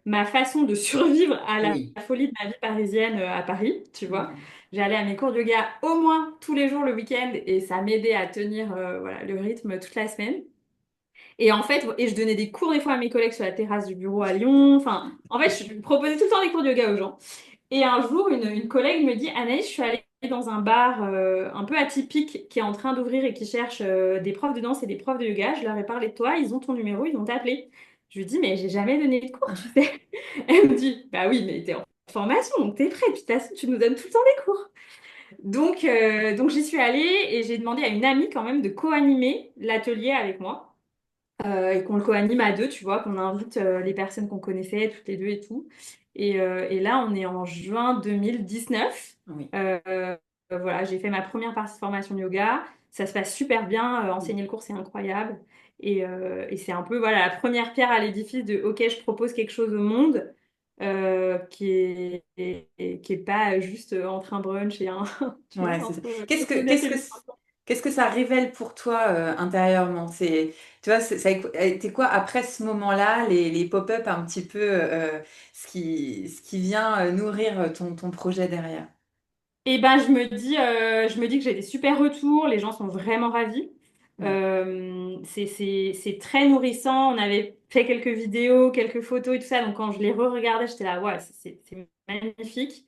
ma façon de survivre à la Oui. folie de ma vie parisienne à Paris, tu vois. Mhm. J'allais à mes cours de yoga au moins tous les jours le week-end et ça m'aidait à tenir voilà, le rythme toute la semaine. Et en fait, et je donnais des cours des fois à mes collègues sur la terrasse du bureau à Lyon. Enfin, en fait, je proposais tout le temps des cours de yoga aux gens. Et un jour, une collègue me dit, Anaïs, je suis allée dans un bar un peu atypique qui est en train d'ouvrir et qui cherche des profs de danse et des profs de yoga. Je leur ai parlé de toi, ils ont ton numéro, ils ont appelé. Je lui dis, mais j'ai jamais donné de cours, tu sais. Elle me dit, bah oui, mais t'es en formation, donc t'es prête. Puis de toute façon, tu nous donnes tout le temps des cours. Donc j'y suis allée et j'ai demandé à une amie quand même de co-animer l'atelier avec moi et qu'on le co-anime à deux, tu vois, qu'on invite les personnes qu'on connaissait toutes les deux et tout. Et là, on est en juin 2019. Oui. Voilà, j'ai fait ma première partie de formation de yoga. Ça se passe super bien. Enseigner le cours, c'est incroyable. Et c'est un peu voilà, la première pierre à l'édifice de OK, je propose quelque chose au monde qui est pas juste entre un brunch et un, tu vois, Ouais, c'est ça. entre Qu'est-ce que, Coconut qu'est-ce et que, le qu'est-ce que ça révèle pour toi intérieurement? Tu vois, ça a été quoi après ce moment-là, les pop-up un petit peu, ce qui vient nourrir ton projet derrière? Et ben, je me dis que j'ai des super retours, les gens sont vraiment ravis. Mm. C'est très nourrissant. On avait fait quelques vidéos, quelques photos et tout ça. Donc, quand je les re-regardais, j'étais là, ouais, c'est magnifique.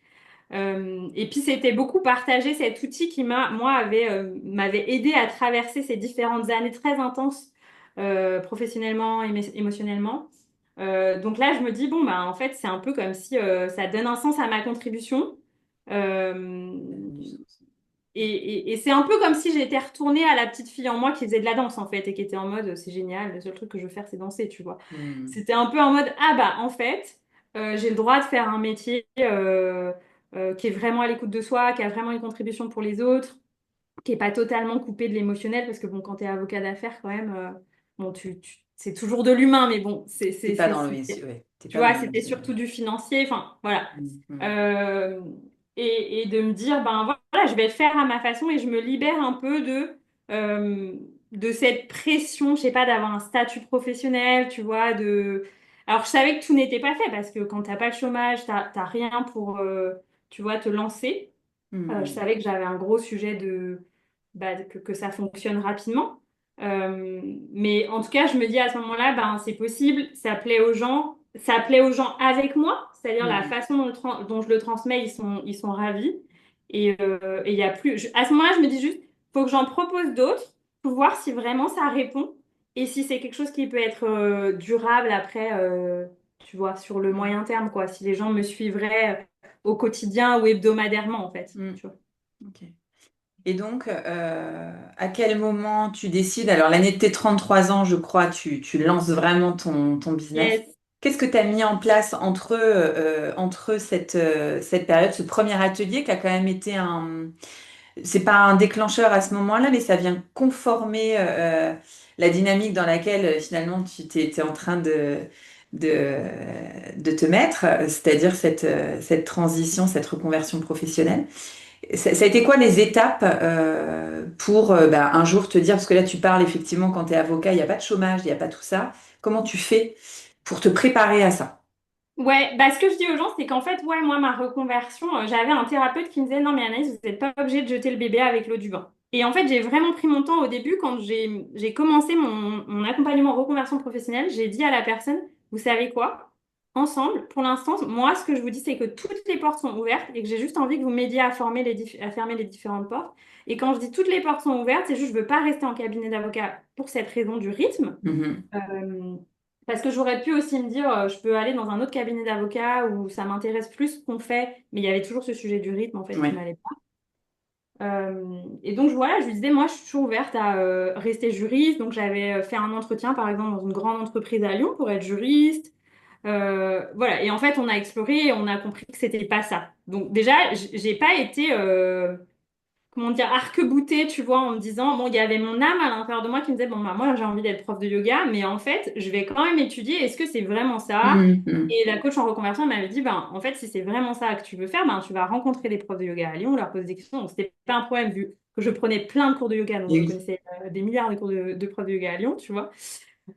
Et puis, c'était beaucoup partagé cet outil qui m'avait aidé à traverser ces différentes années très intenses, professionnellement, émotionnellement. Donc là, je me dis, bon, bah, en fait, c'est un peu comme si ça donne un sens à ma contribution. Euh, Ça donne du sens. et c'est un peu comme si j'étais retournée à la petite fille en moi qui faisait de la danse en fait et qui était en mode c'est génial, le seul truc que je veux faire c'est danser, tu vois. Mm. C'était un peu en mode ah bah en fait j'ai le droit de faire un métier qui est vraiment à l'écoute de soi, qui a vraiment une contribution pour les autres, qui est pas totalement coupé de l'émotionnel parce que bon quand t'es avocat d'affaires quand même bon c'est toujours de l'humain mais bon T'es pas dans le ouais, t'es tu pas dans vois, c'était surtout l'émotionnel. du financier. Enfin, voilà. Mm, mm. Euh, et de me dire, ben voilà, je vais le faire à ma façon et je me libère un peu euh, de cette pression, je sais pas, d'avoir un statut professionnel, tu vois, de... Alors, je savais que tout n'était pas fait parce que quand t'as pas le chômage, t'as rien pour, tu vois, te lancer. Je Mm, savais que j'avais un gros sujet que ça fonctionne rapidement. Mais en tout cas, je me dis à ce moment-là, ben, c'est possible, ça plaît aux gens avec moi, c'est-à-dire la mm. façon dont je le transmets, ils sont ravis. Et il y a plus, à ce moment-là, je me dis juste, faut que j'en propose d'autres pour voir si vraiment ça répond et si c'est quelque chose qui peut être durable après, tu vois, sur le Mm, moyen terme, quoi. Si les gens me suivraient au quotidien ou hebdomadairement, en fait. mm. Tu vois. Ok. Et donc, à quel moment tu décides? Alors, l'année de tes 33 ans, je crois, tu lances vraiment ton business. Yes. Qu'est-ce que tu as mis en place entre cette période, ce premier atelier qui a quand même été c'est pas un déclencheur à ce moment-là, mais ça vient conformer la dynamique dans laquelle finalement tu t'es en train de, de te mettre, c'est-à-dire cette transition, cette reconversion professionnelle. Ça a été quoi les étapes pour bah, un jour te dire, parce que là tu parles effectivement quand tu es avocat, il n'y a pas de chômage, il n'y a pas tout ça. Comment tu fais pour te préparer à ça? Ouais, bah ce que je dis aux gens, c'est qu'en fait, ouais, moi, ma reconversion, j'avais un thérapeute qui me disait, non, mais Anaïs, vous n'êtes pas obligée de jeter le bébé avec l'eau du bain. Et en fait, j'ai vraiment pris mon temps au début, quand j'ai commencé mon accompagnement reconversion professionnelle, j'ai dit à la personne, vous savez quoi? Ensemble, pour l'instant, moi, ce que je vous dis, c'est que toutes les portes sont ouvertes et que j'ai juste envie que vous m'aidiez à à fermer les différentes portes. Et quand je dis toutes les portes sont ouvertes, c'est juste, je veux pas rester en cabinet d'avocat pour cette raison du rythme. Mhm. Euh, Parce que j'aurais pu aussi me dire, je peux aller dans un autre cabinet d'avocat où ça m'intéresse plus ce qu'on fait, mais il y avait toujours ce sujet du rythme en fait qui Oui. m'allait pas. Et donc voilà, je lui disais, moi je suis toujours ouverte à rester juriste. Donc j'avais fait un entretien par exemple dans une grande entreprise à Lyon pour être juriste. Voilà, et en fait on a exploré et on a compris que c'était pas ça. Donc déjà, j'ai pas été comment dire, arc-boutée, tu vois, en me disant, bon, il y avait mon âme à l'intérieur de moi qui me disait, bon, bah, moi, j'ai envie d'être prof de yoga, mais en fait, je vais quand même étudier, est-ce que c'est vraiment ça? Mhm. Et la coach en reconversion elle m'avait dit, ben, en fait, si c'est vraiment ça que tu veux faire, ben, tu vas rencontrer des profs de yoga à Lyon, leur poser des questions. Donc, c'était pas un problème vu que je prenais plein de cours de yoga, donc Et je oui. connaissais des milliards de cours de profs de yoga à Lyon, tu vois.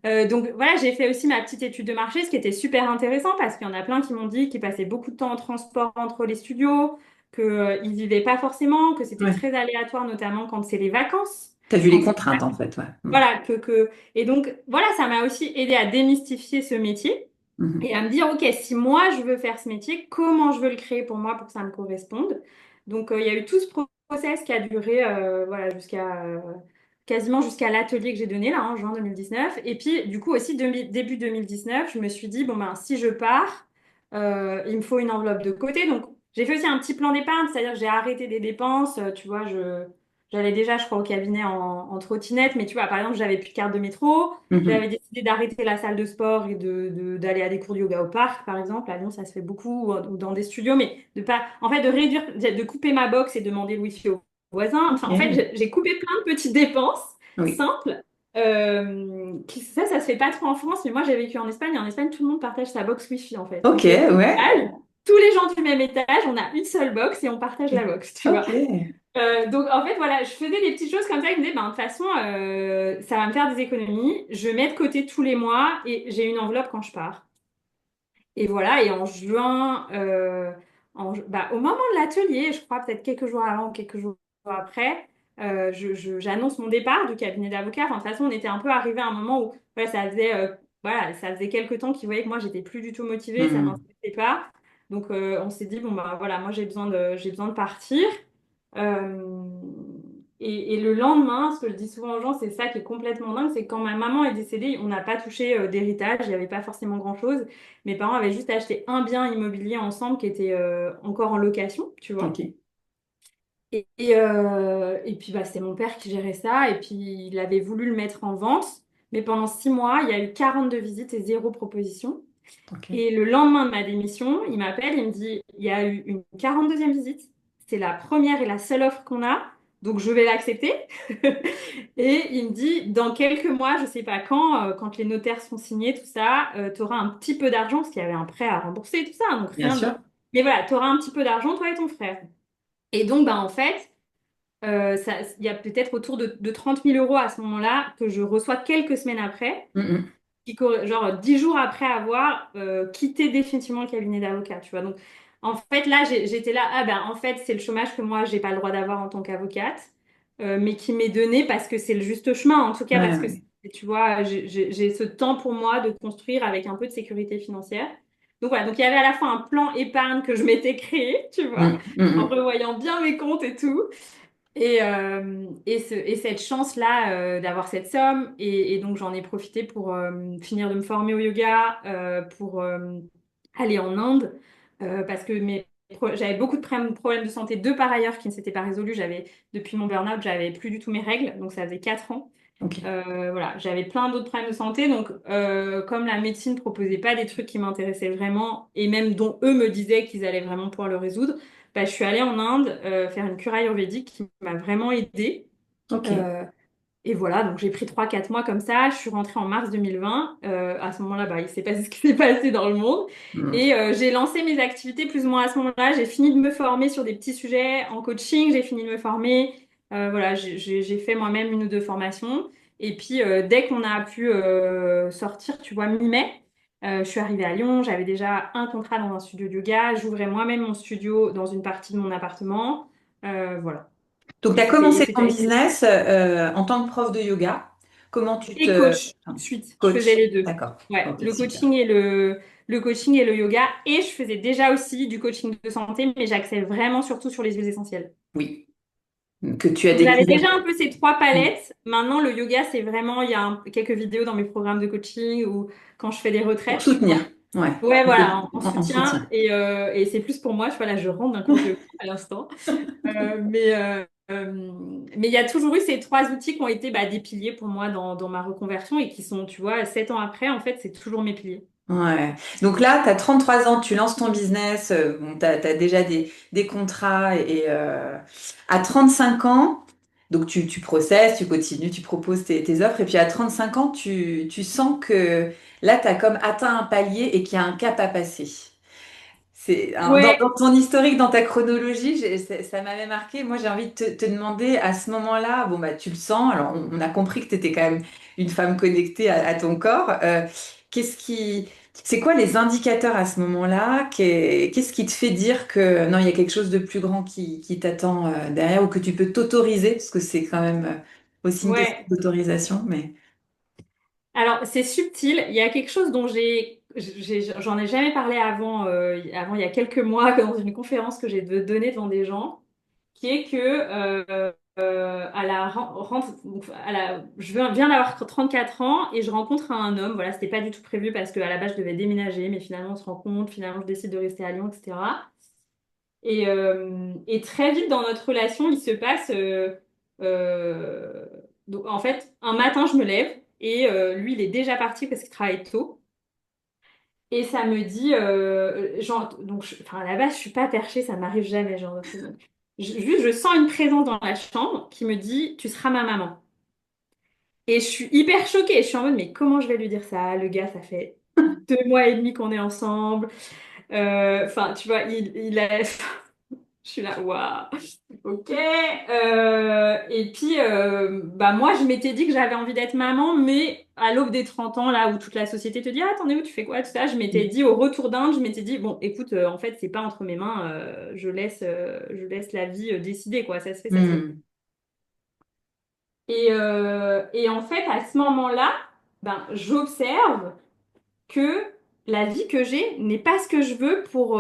Donc voilà, j'ai fait aussi ma petite étude de marché, ce qui était super intéressant parce qu'il y en a plein qui m'ont dit qu'ils passaient beaucoup de temps en transport entre les studios, qu'ils vivaient pas forcément, que c'était Ouais. très aléatoire, notamment quand c'est les vacances. T'as vu les Quand c'est contraintes en fait, ouais. Mhm. voilà, Et donc voilà, ça m'a aussi aidé à démystifier ce métier Mhm. et à me dire, OK, si moi je veux faire ce métier, comment je veux le créer pour moi pour que ça me corresponde? Donc il y a eu tout ce process qui a duré voilà, quasiment jusqu'à l'atelier que j'ai donné là en juin 2019. Et puis du coup aussi début 2019, je me suis dit, bon ben si je pars, il me faut une enveloppe de côté. Donc j'ai fait aussi un petit plan d'épargne, c'est-à-dire que j'ai arrêté des dépenses, tu vois, j'allais déjà, je crois, au cabinet en trottinette, mais tu vois, par exemple, j'avais plus de carte de métro. Mhm. J'avais décidé d'arrêter la salle de sport et d'aller à des cours de yoga au parc, par exemple. À Lyon, ça se fait beaucoup, ou dans des studios, mais de pas, en fait, de réduire, de couper ma box et demander le wifi aux voisins. Enfin, en fait, Ok. j'ai coupé plein de petites dépenses Oui. simples. Ça se fait pas trop en France, mais moi, j'ai vécu en Espagne. Et en Espagne, tout le monde partage sa box wifi, en fait. Ok, Donc, il y a des ouais. étages, tous les gens du même étage, on a une seule box et on partage la box, tu vois. Ok. Donc en fait voilà, je faisais des petites choses comme ça. Je me disais, ben, de toute façon, ça va me faire des économies. Je mets de côté tous les mois et j'ai une enveloppe quand je pars. Et voilà, et en juin, bah, au moment de l'atelier, je crois peut-être quelques jours avant ou quelques jours après, j'annonce mon départ du cabinet d'avocat. Enfin, de toute façon, on était un peu arrivé à un moment où voilà, voilà, ça faisait quelques temps qu'ils voyaient que moi, j'étais plus du tout motivée, ça Mhm. m'intéressait pas. Donc on s'est dit, bon bah voilà, moi j'ai besoin de partir. Euh, et le lendemain, ce que je dis souvent aux gens, c'est ça qui est complètement dingue, c'est que quand ma maman est décédée, on n'a pas touché d'héritage, il n'y avait pas forcément grand-chose. Mes parents avaient juste acheté un bien immobilier ensemble qui était encore en location, tu vois. Ok. Et puis bah, c'était mon père qui gérait ça, et puis il avait voulu le mettre en vente, mais pendant 6 mois, il y a eu 42 visites et zéro proposition. Ok. Et le lendemain de ma démission, il m'appelle, il me dit, il y a eu une 42e visite. C'est la première et la seule offre qu'on a, donc je vais l'accepter. Et il me dit, dans quelques mois, je sais pas quand, quand les notaires seront signés, tout ça, tu auras un petit peu d'argent, parce qu'il y avait un prêt à rembourser, tout ça, donc Bien rien de... sûr. Mais voilà, tu auras un petit peu d'argent, toi et ton frère. Et donc, bah, en fait, il y a peut-être autour de 30 000 euros à ce moment-là que je reçois quelques semaines après Mhm. genre 10 jours après avoir quitté définitivement le cabinet d'avocat, tu vois. Donc, en fait, là, j'étais là, ah ben, en fait, c'est le chômage que moi, j'ai pas le droit d'avoir en tant qu'avocate, mais qui m'est donné parce que c'est le juste chemin, en tout cas, Ouais, parce que, ouais. tu vois, j'ai ce temps pour moi de construire avec un peu de sécurité financière. Donc, voilà. Donc, il y avait à la fois un plan épargne que je m'étais créé, tu vois, Mhm. en Mhm. revoyant bien mes comptes et tout. Et cette chance-là d'avoir cette somme, et donc j'en ai profité pour finir de me former au yoga, pour aller en Inde, parce que j'avais beaucoup de problèmes de santé, deux par ailleurs qui ne s'étaient pas résolus. Depuis mon burn-out, j'avais plus du tout mes règles, donc ça faisait 4 ans. Ok. Voilà, j'avais plein d'autres problèmes de santé, donc comme la médecine ne proposait pas des trucs qui m'intéressaient vraiment, et même dont eux me disaient qu'ils allaient vraiment pouvoir le résoudre, bah, je suis allée en Inde faire une cure ayurvédique qui m'a vraiment aidée. Ok. Euh, et voilà, donc j'ai pris 3 4 mois comme ça. Je suis rentrée en mars 2020. À ce moment-là, bah, il s'est passé ce qui s'est passé dans le monde. Hmm. Et j'ai lancé mes activités plus ou moins à ce moment-là. J'ai fini de me former sur des petits sujets en coaching. J'ai fini de me former. Voilà, j'ai fait moi-même une ou deux formations. Et puis, dès qu'on a pu sortir, tu vois, mi-mai, je suis arrivée à Lyon. J'avais déjà un contrat dans un studio de yoga. J'ouvrais moi-même mon studio dans une partie de mon appartement. Voilà. Donc, Et tu as commencé ton c'était business en tant que prof de yoga. Comment tu et te... coach, enfin, suite. Je faisais coach? les deux. D'accord. Ouais, Ok, le super. coaching et le coaching et le yoga. Et je faisais déjà aussi du coaching de santé, mais j'axais vraiment surtout sur les huiles essentielles. Oui. Que tu as Donc j'avais découvert. déjà un peu ces trois palettes. Maintenant, le yoga, c'est vraiment, il y a quelques vidéos dans mes programmes de coaching ou quand je fais des Pour retraites, tu soutenir. vois. Ouais. Ouais, voilà, en En soutien. soutien. Et c'est plus pour moi. Je vois là, je rentre d'un cours de yoga à l'instant. Mais il y a toujours eu ces trois outils qui ont été bah, des piliers pour moi dans ma reconversion et qui sont, tu vois, 7 ans après, en fait, c'est toujours mes piliers. Ouais. Donc là, tu as 33 ans, tu lances ton business, bon, tu as déjà des contrats et à 35 ans, donc tu processes, tu continues, tu proposes tes offres et puis à 35 ans, tu sens que là, tu as comme atteint un palier et qu'il y a un cap à passer. Alors, dans Ouais, ton historique, dans ta chronologie, ça m'avait marqué. Moi, j'ai envie de te demander à ce moment-là, bon, bah, tu le sens, alors on a compris que tu étais quand même une femme connectée à ton corps. Qu'est-ce qui, c'est quoi les indicateurs à ce moment-là? Qu'est-ce qui te fait dire que non, il y a quelque chose de plus grand qui t'attend derrière ou que tu peux t'autoriser, parce que c'est quand même aussi une question ouais. d'autorisation, mais. Alors, c'est subtil. Il y a quelque chose dont j'en ai jamais parlé avant il y a quelques mois, dans une conférence que j'ai donnée devant des gens, qui est que à la donc, viens d'avoir 34 ans et je rencontre un homme. Voilà, c'était pas du tout prévu parce qu'à la base je devais déménager, mais finalement on se rencontre, finalement je décide de rester à Lyon, etc. Et très vite dans notre relation, il se passe. Donc en fait, un matin je me lève et lui il est déjà parti parce qu'il travaille tôt. Et ça me dit, genre, donc, enfin, à la base, je suis pas perchée, ça m'arrive jamais, genre de truc. Donc, juste, je sens une présence dans la chambre qui me dit, tu seras ma maman. Et je suis hyper choquée. Je suis en mode, mais comment je vais lui dire ça? Le gars, ça fait 2 mois et demi qu'on est ensemble. Enfin, tu vois, il a. Je suis là, waouh, ok. Et puis, bah moi, je m'étais dit que j'avais envie d'être maman, mais à l'aube des 30 ans, là où toute la société te dit, ah, t'en es où, tu fais quoi, tout ça, je m'étais dit, au retour d'Inde, je m'étais dit, bon, écoute, en fait, c'est pas entre mes mains, je laisse la vie décider, quoi, ça se fait, ça se fait. Hmm. Et en fait, à ce moment-là, ben, j'observe que la vie que j'ai n'est pas ce que je veux pour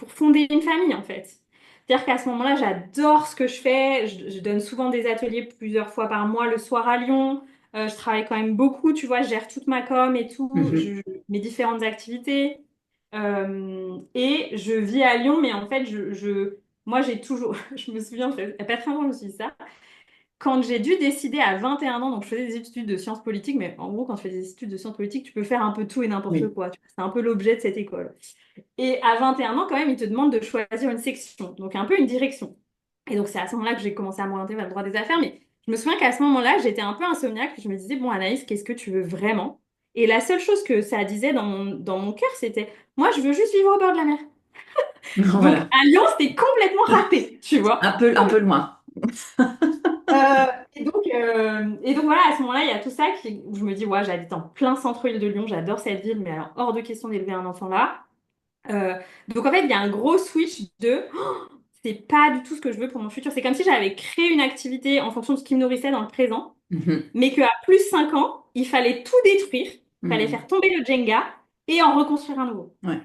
fonder une famille, en fait. C'est-à-dire qu'à ce moment-là, j'adore ce que je fais. Je donne souvent des ateliers plusieurs fois par mois le soir à Lyon. Je travaille quand même beaucoup, tu vois, je gère toute ma com et tout, Mhm. mes différentes activités. Et je vis à Lyon, mais en fait, moi, j'ai toujours, je me souviens, il n'y a pas très longtemps, je me suis dit ça. Quand j'ai dû décider à 21 ans, donc je faisais des études de sciences politiques, mais en gros, quand tu fais des études de sciences politiques, tu peux faire un peu tout et n'importe Oui. quoi. C'est un peu l'objet de cette école. Et à 21 ans, quand même, ils te demandent de choisir une section, donc un peu une direction. Et donc, c'est à ce moment-là que j'ai commencé à m'orienter vers le droit des affaires. Mais je me souviens qu'à ce moment-là, j'étais un peu insomniaque. Je me disais, bon, Anaïs, qu'est-ce que tu veux vraiment? Et la seule chose que ça disait dans mon cœur, c'était, moi, je veux juste vivre au bord de la mer. Donc, Voilà. à Lyon, c'était complètement râpé, tu vois. Un peu loin. Et donc voilà, à ce moment-là, il y a tout ça où je me dis, ouais, j'habite en plein centre-ville de Lyon, j'adore cette ville, mais alors hors de question d'élever un enfant là. Euh, donc en fait, il y a un gros switch de, c'est pas du tout ce que je veux pour mon futur. C'est comme si j'avais créé une activité en fonction de ce qui me nourrissait dans le présent, Mhm. mais qu'à plus 5 ans, il fallait tout détruire, il fallait Mhm. faire tomber le Jenga et en reconstruire un nouveau. Ouais.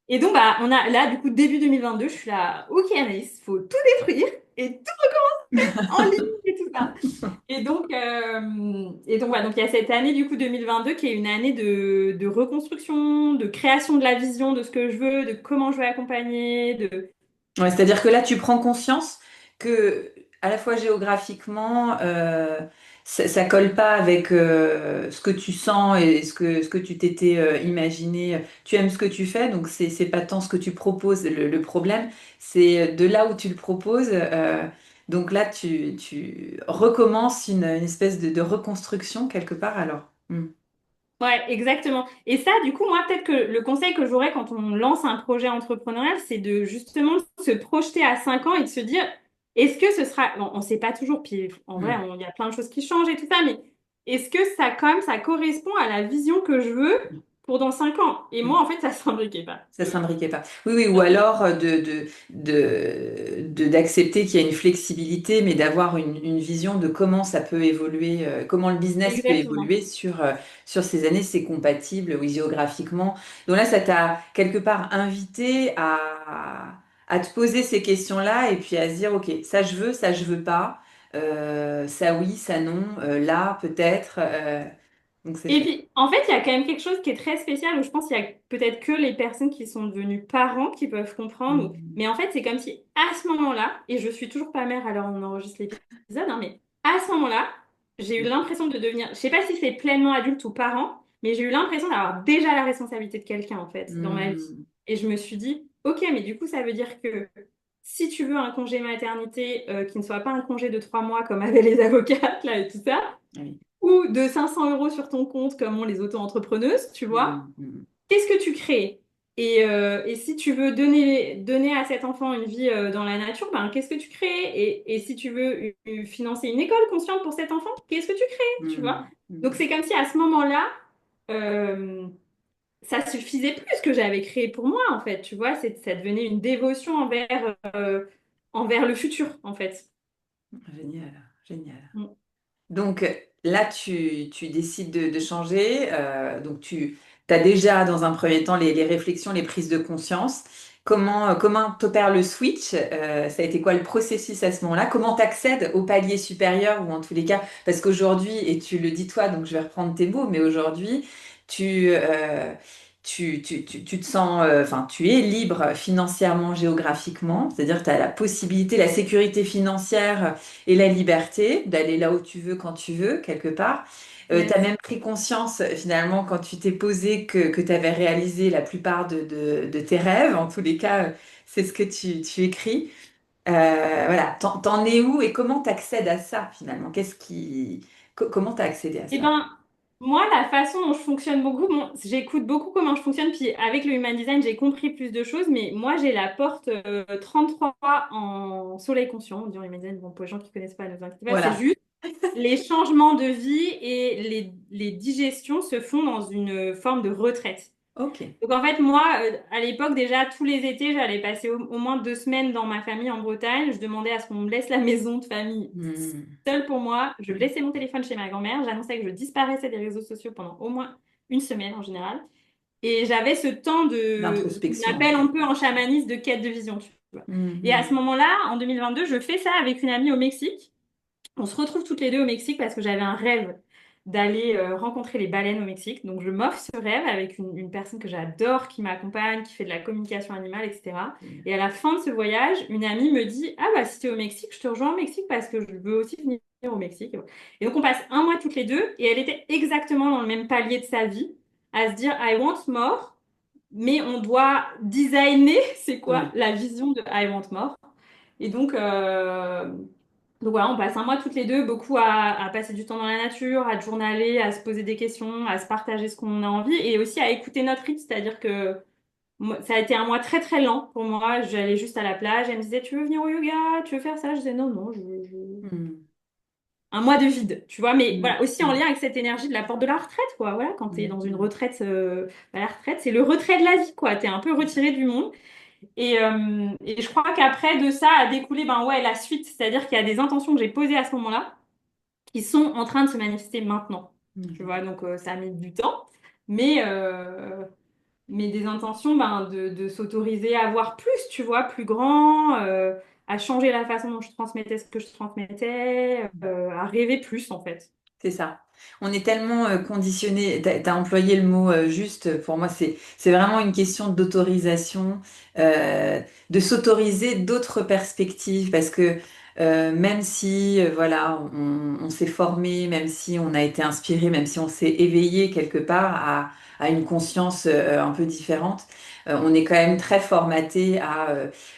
Et donc, bah, on a là, du coup, début 2022, je suis là, ok, Anaïs, faut tout détruire et tout en ligne et tout ça. Et donc, voilà, donc il y a cette année du coup 2022 qui est une année de reconstruction, de création de la vision de ce que je veux, de comment je veux accompagner, de... Ouais, c'est-à-dire que là, tu prends conscience que à la fois géographiquement, ça colle pas avec ce que tu sens et ce que tu t'étais imaginé. Tu aimes ce que tu fais, donc c'est pas tant ce que tu proposes le problème, c'est de là où tu le proposes. Donc là, tu recommences une espèce de reconstruction quelque part alors. Hmm. Ouais, exactement. Et ça, du coup, moi, peut-être que le conseil que j'aurais quand on lance un projet entrepreneurial, c'est de justement se projeter à 5 ans et de se dire, est-ce que ce sera, bon, on sait pas toujours, puis en vrai, Hmm. il y a plein de choses qui changent et tout ça, mais est-ce que ça, quand même, ça correspond à la vision que je veux pour dans 5 ans? Et moi, Hmm. en fait, ça s'imbriquait pas. Ça s'imbriquait pas. Oui, oui, ou alors d'accepter qu'il y a une flexibilité, mais d'avoir une vision de comment ça peut évoluer, comment le business peut Exactement. évoluer sur ces années, c'est compatible, oui, géographiquement. Donc là, ça t'a quelque part invité à te poser ces questions-là et puis à se dire, OK, ça je veux pas, ça oui, ça non, là peut-être. Donc c'est Et chouette. puis, en fait, il y a quand même quelque chose qui est très spécial où je pense qu'il y a peut-être que les personnes qui sont devenues parents qui peuvent comprendre. Mm. Mais en fait, c'est comme si à ce moment-là, et je suis toujours pas mère alors on enregistre l'épisode, hein, mais à ce moment-là, j'ai eu l'impression de devenir, je sais pas si c'est pleinement adulte ou parent, mais j'ai eu l'impression d'avoir déjà la responsabilité de quelqu'un en fait dans ma vie. Mm. Et je me suis dit, ok, mais du coup, ça veut dire que si tu veux un congé maternité qui ne soit pas un congé de 3 mois comme avaient les avocates là et tout ça, Oui. ou de 500 euros sur ton compte comme ont les auto-entrepreneuses, tu vois, Mm. Mm. qu'est-ce que tu crées? Et si tu veux donner à cet enfant une vie dans la nature, ben, qu'est-ce que tu crées? Et si tu veux financer une école consciente pour cet enfant, qu'est-ce que tu crées? Tu vois? Mm. Donc Mm. c'est comme si à ce moment-là, euh, ça suffisait plus ce que j'avais créé pour moi, en fait. Tu vois, ça devenait une dévotion envers le futur, en fait. Génial, génial. Mm. Donc là, tu décides de changer. Donc tu as déjà, dans un premier temps, les réflexions, les prises de conscience. Comment t'opères le switch? Ça a été quoi le processus à ce moment-là? Comment t'accèdes au palier supérieur ou en tous les cas, parce qu'aujourd'hui, et tu le dis toi, donc je vais reprendre tes mots, mais aujourd'hui, tu, euh, tu te sens, enfin, tu es libre financièrement, géographiquement, c'est-à-dire que tu as la possibilité, la sécurité financière et la liberté d'aller là où tu veux, quand tu veux, quelque part. Tu as Yes. même pris conscience, finalement, quand tu t'es posé, que tu avais réalisé la plupart de tes rêves. En tous les cas, c'est ce que tu écris. Voilà, t'en es où et comment t'accèdes à ça, finalement? Comment t'as accédé à Eh ça? ben, moi, la façon dont je fonctionne beaucoup, bon, j'écoute beaucoup comment je fonctionne, puis avec le Human Design, j'ai compris plus de choses, mais moi, j'ai la porte 33 en soleil conscient. On dit en Human Design, bon, pour les gens qui connaissent pas, ne vous inquiétez pas, c'est Voilà. juste les changements de vie et les digestions se font dans une forme de retraite. Ok. Donc en fait, moi, à l'époque, déjà, tous les étés, j'allais passer au moins 2 semaines dans ma famille en Bretagne. Je demandais à ce qu'on me laisse la maison de famille Hmm. seule pour moi. Je laissais mon téléphone chez ma grand-mère. J'annonçais que je disparaissais des réseaux sociaux pendant au moins une semaine en général. Et j'avais ce temps qu'on D'introspection, en appelle un fait. peu en chamanisme de quête de vision, tu vois. Et à ce Mhm. moment-là, en 2022, je fais ça avec une amie au Mexique. On se retrouve toutes les deux au Mexique parce que j'avais un rêve d'aller rencontrer les baleines au Mexique. Donc je m'offre ce rêve avec une personne que j'adore, qui m'accompagne, qui fait de la communication animale, etc. Et à la fin de ce voyage, une amie me dit, ah bah si t'es au Mexique, je te rejoins au Mexique parce que je veux aussi venir au Mexique. Et donc on passe un mois toutes les deux et elle était exactement dans le même palier de sa vie, à se dire, I want more, mais on doit designer, c'est quoi Oui. la vision de I want more. Et donc voilà, on passe un mois toutes les deux, beaucoup à passer du temps dans la nature, à journaler, à se poser des questions, à se partager ce qu'on a envie et aussi à écouter notre rythme. C'est-à-dire que ça a été un mois très très lent pour moi. J'allais juste à la plage, elle me disait, tu veux venir au yoga, tu veux faire ça? Je disais, non, non, Hmm. un mois de vide, tu vois. Mais Hmm. voilà, aussi en Hmm. lien avec cette énergie de la porte de la retraite, quoi. Voilà, quand tu es dans une Hmm. retraite, la retraite, c'est le retrait de la vie, quoi. Tu es un peu retiré du monde. Et je crois qu'après de ça a découlé ben ouais, la suite, c'est-à-dire qu'il y a des intentions que j'ai posées à ce moment-là qui sont en train de se manifester maintenant. Tu Hmm. vois, donc ça a mis du temps, mais, euh, mais des intentions ben, de s'autoriser à voir plus, tu vois, plus grand, à changer la façon dont je transmettais ce que je transmettais, à rêver plus en fait. C'est ça. On est tellement conditionné. Tu as employé le mot juste. Pour moi, c'est vraiment une question d'autorisation, de s'autoriser d'autres perspectives. Parce que même si voilà, on s'est formé, même si on a été inspiré, même si on s'est éveillé quelque part à une conscience un peu différente, on est quand même très formaté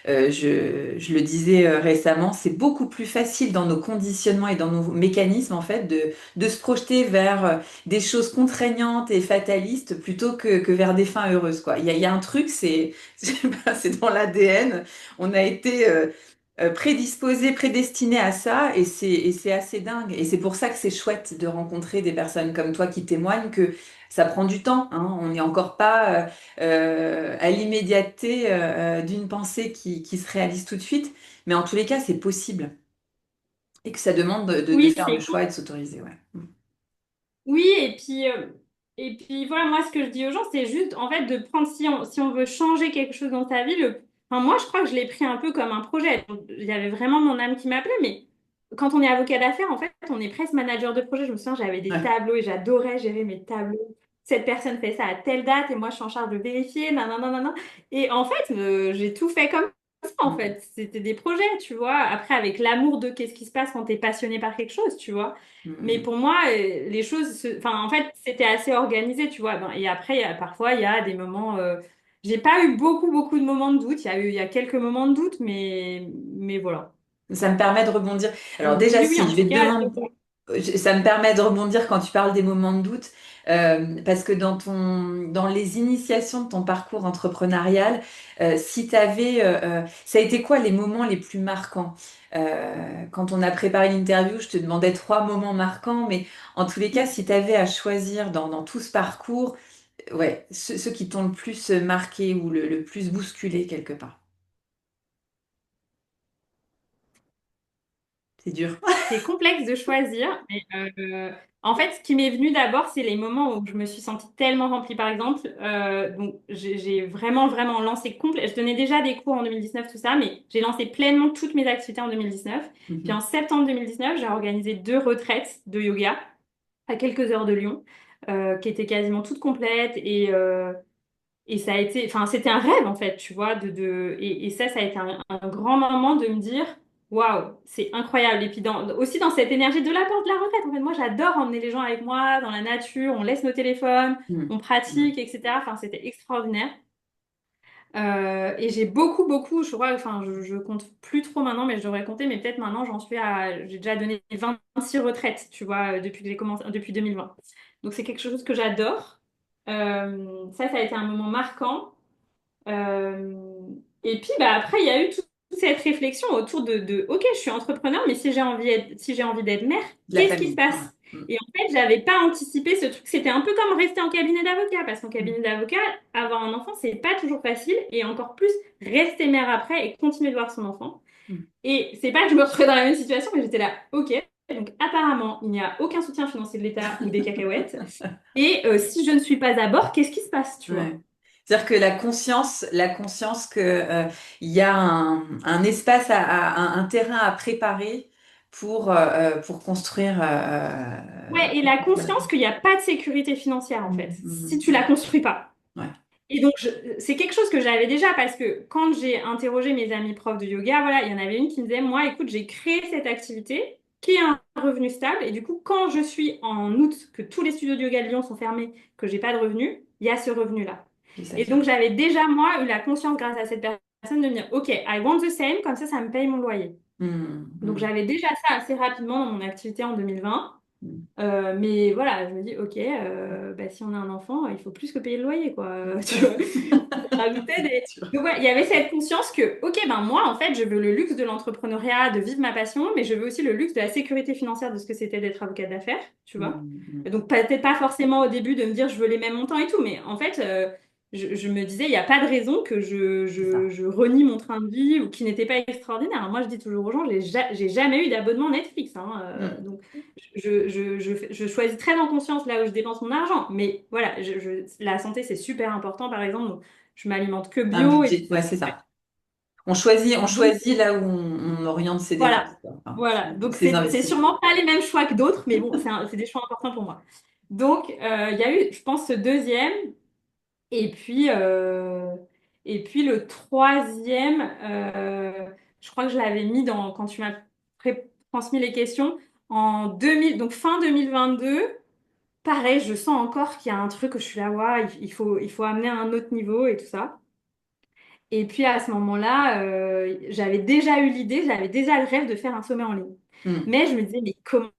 je le disais récemment, c'est beaucoup plus facile dans nos conditionnements et dans nos mécanismes en fait de se projeter vers des choses contraignantes et fatalistes plutôt que vers des fins heureuses, quoi. Il y a un truc, je sais pas, c'est dans l'ADN. On a été prédisposé, prédestiné à ça, et c'est assez dingue. Et c'est pour ça que c'est chouette de rencontrer des personnes comme toi qui témoignent que ça prend du temps, hein. On n'est encore pas à l'immédiateté d'une pensée qui se réalise tout de suite, mais en tous les cas, c'est possible. Et que ça demande de Oui, faire le c'est choix et de s'autoriser, ouais. Oui, et puis voilà, moi ce que je dis aux gens, c'est juste en fait de prendre, si on veut changer quelque chose dans ta vie, enfin, moi je crois que je l'ai pris un peu comme un projet. Donc, il y avait vraiment mon âme qui m'appelait, mais quand on est avocat d'affaires, en fait, on est presque manager de projet. Je me souviens, j'avais des Ouais. tableaux et j'adorais gérer mes tableaux. Cette personne fait ça à telle date et moi je suis en charge de vérifier, nanana, nanana. Et en fait, j'ai tout fait comme ça, en Mm, fait. C'était des projets, tu vois. Après, avec l'amour de qu'est-ce qui se passe quand t'es passionné par quelque chose, tu vois. mm, Mais mm. pour moi, les choses, enfin, en fait, c'était assez organisé, tu vois. Ben, et après, parfois, il y a des moments. J'ai pas eu beaucoup de moments de doute. Il y a quelques moments de doute, mais voilà. Ça me permet de rebondir. Alors Donc déjà, oui, si, en je vais tout te cas, demander, ça me permet de rebondir quand tu parles des moments de doute, parce que dans les initiations de ton parcours entrepreneurial, si tu avais, ça a été quoi les moments les plus marquants? Quand on a préparé l'interview, je te demandais trois moments marquants, mais en tous les cas, si tu avais à choisir dans tout ce parcours, ouais, ceux qui t'ont le plus marqué ou le plus bousculé quelque part. C'est dur. c'est complexe de choisir. Mais, en fait, ce qui m'est venu d'abord, c'est les moments où je me suis sentie tellement remplie, par exemple. Donc, j'ai vraiment lancé complet. Je donnais déjà des cours en 2019, tout ça, mais j'ai lancé pleinement toutes mes activités en 2019. Puis en septembre 2019, j'ai organisé 2 retraites de yoga à quelques heures de Lyon, qui étaient quasiment toutes complètes. Et ça a été, enfin, c'était un rêve en fait, tu vois, et ça a été un grand moment de me dire, waouh, c'est incroyable. Et puis aussi dans cette énergie de l'apport de la retraite, en fait, moi j'adore emmener les gens avec moi dans la nature, on laisse nos téléphones, Mm. on Mm. pratique, etc. Enfin, c'était extraordinaire. Et j'ai beaucoup, je crois, enfin, je compte plus trop maintenant, mais je devrais compter, mais peut-être maintenant j'ai déjà donné 26 retraites, tu vois, depuis que j'ai commencé, depuis 2020. Donc c'est quelque chose que j'adore. Ça a été un moment marquant. Euh, et puis bah, après, il y a eu toute cette réflexion autour OK, je suis entrepreneur, mais si j'ai envie d'être mère, De la qu'est-ce qui se famille. Ouais. passe? Mm. Et en fait, j'avais pas anticipé ce truc. C'était un peu comme rester en cabinet d'avocat, parce qu'en cabinet d'avocat, avoir un enfant, c'est pas toujours facile, et encore plus rester mère après et continuer de voir son enfant. Mm. Et c'est pas que je me retrouvais dans la même situation, mais j'étais là, OK. Donc apparemment, il n'y a aucun soutien financier de l'État ou des cacahuètes. Et si je ne suis pas à bord, qu'est-ce qui se passe, tu vois? Ouais. C'est-à-dire que la conscience que il y a un espace, un terrain à préparer pour construire. Ouais, et la conscience qu'il n'y a pas de sécurité financière, en fait, si tu la Mm. construis pas. Ouais. Et donc, c'est quelque chose que j'avais déjà parce que quand j'ai interrogé mes amis profs de yoga, voilà, il y en avait une qui me disait, moi, écoute, j'ai créé cette activité qui est un revenu stable. Et du coup, quand je suis en août, que tous les studios de yoga de Lyon sont fermés, que j'ai pas de revenu, il y a ce revenu-là. C'est ça Et qui est donc, important. j'avais déjà, moi, eu la conscience grâce à cette personne de me dire, OK, I want the same, comme ça me paye mon loyer. Mm. Donc, Mm. j'avais déjà ça assez rapidement dans mon activité en 2020. Mm. Mais voilà, je me dis, ok, bah, si on a un enfant, il faut plus que payer le loyer, quoi. Tu vois, rajouter C'est des... sûr. Donc ouais, il y avait cette conscience que, ok, ben moi, en fait, je veux le luxe de l'entrepreneuriat, de vivre ma passion, mais je veux aussi le luxe de la sécurité financière de ce que c'était d'être avocat d'affaires, tu vois. Mm. Mm. Et donc peut-être pas forcément au début de me dire, je veux les mêmes montants et tout, mais en fait, je me disais, il n'y a pas de raison que C'est ça. je renie mon train de vie ou qui n'était pas extraordinaire. Alors, moi, je dis toujours aux gens, j'ai jamais eu d'abonnement Netflix, hein, Mm. donc je choisis très en conscience là où je dépense mon argent. Mais voilà, la santé, c'est super important, par exemple. Donc, je m'alimente que Un bio et puis budget. Ouais, c'est ça. On donc choisit là où on oriente ses dépenses, voilà. quoi. Enfin, Voilà. Donc, ses c'est investissements. sûrement pas les mêmes choix que d'autres, mais bon, c'est des choix importants pour moi. Donc, il y a eu, je pense, ce deuxième. Et puis, euh, et puis le troisième, je crois que je l'avais mis quand tu m'as transmis les questions en 2000, donc fin 2022. Pareil, je sens encore qu'il y a un truc que je suis là, ouais, il faut amener à un autre niveau et tout ça. Et puis à ce moment-là, j'avais déjà eu l'idée, j'avais déjà le rêve de faire un sommet en ligne. Mm. Mais je me disais, mais comment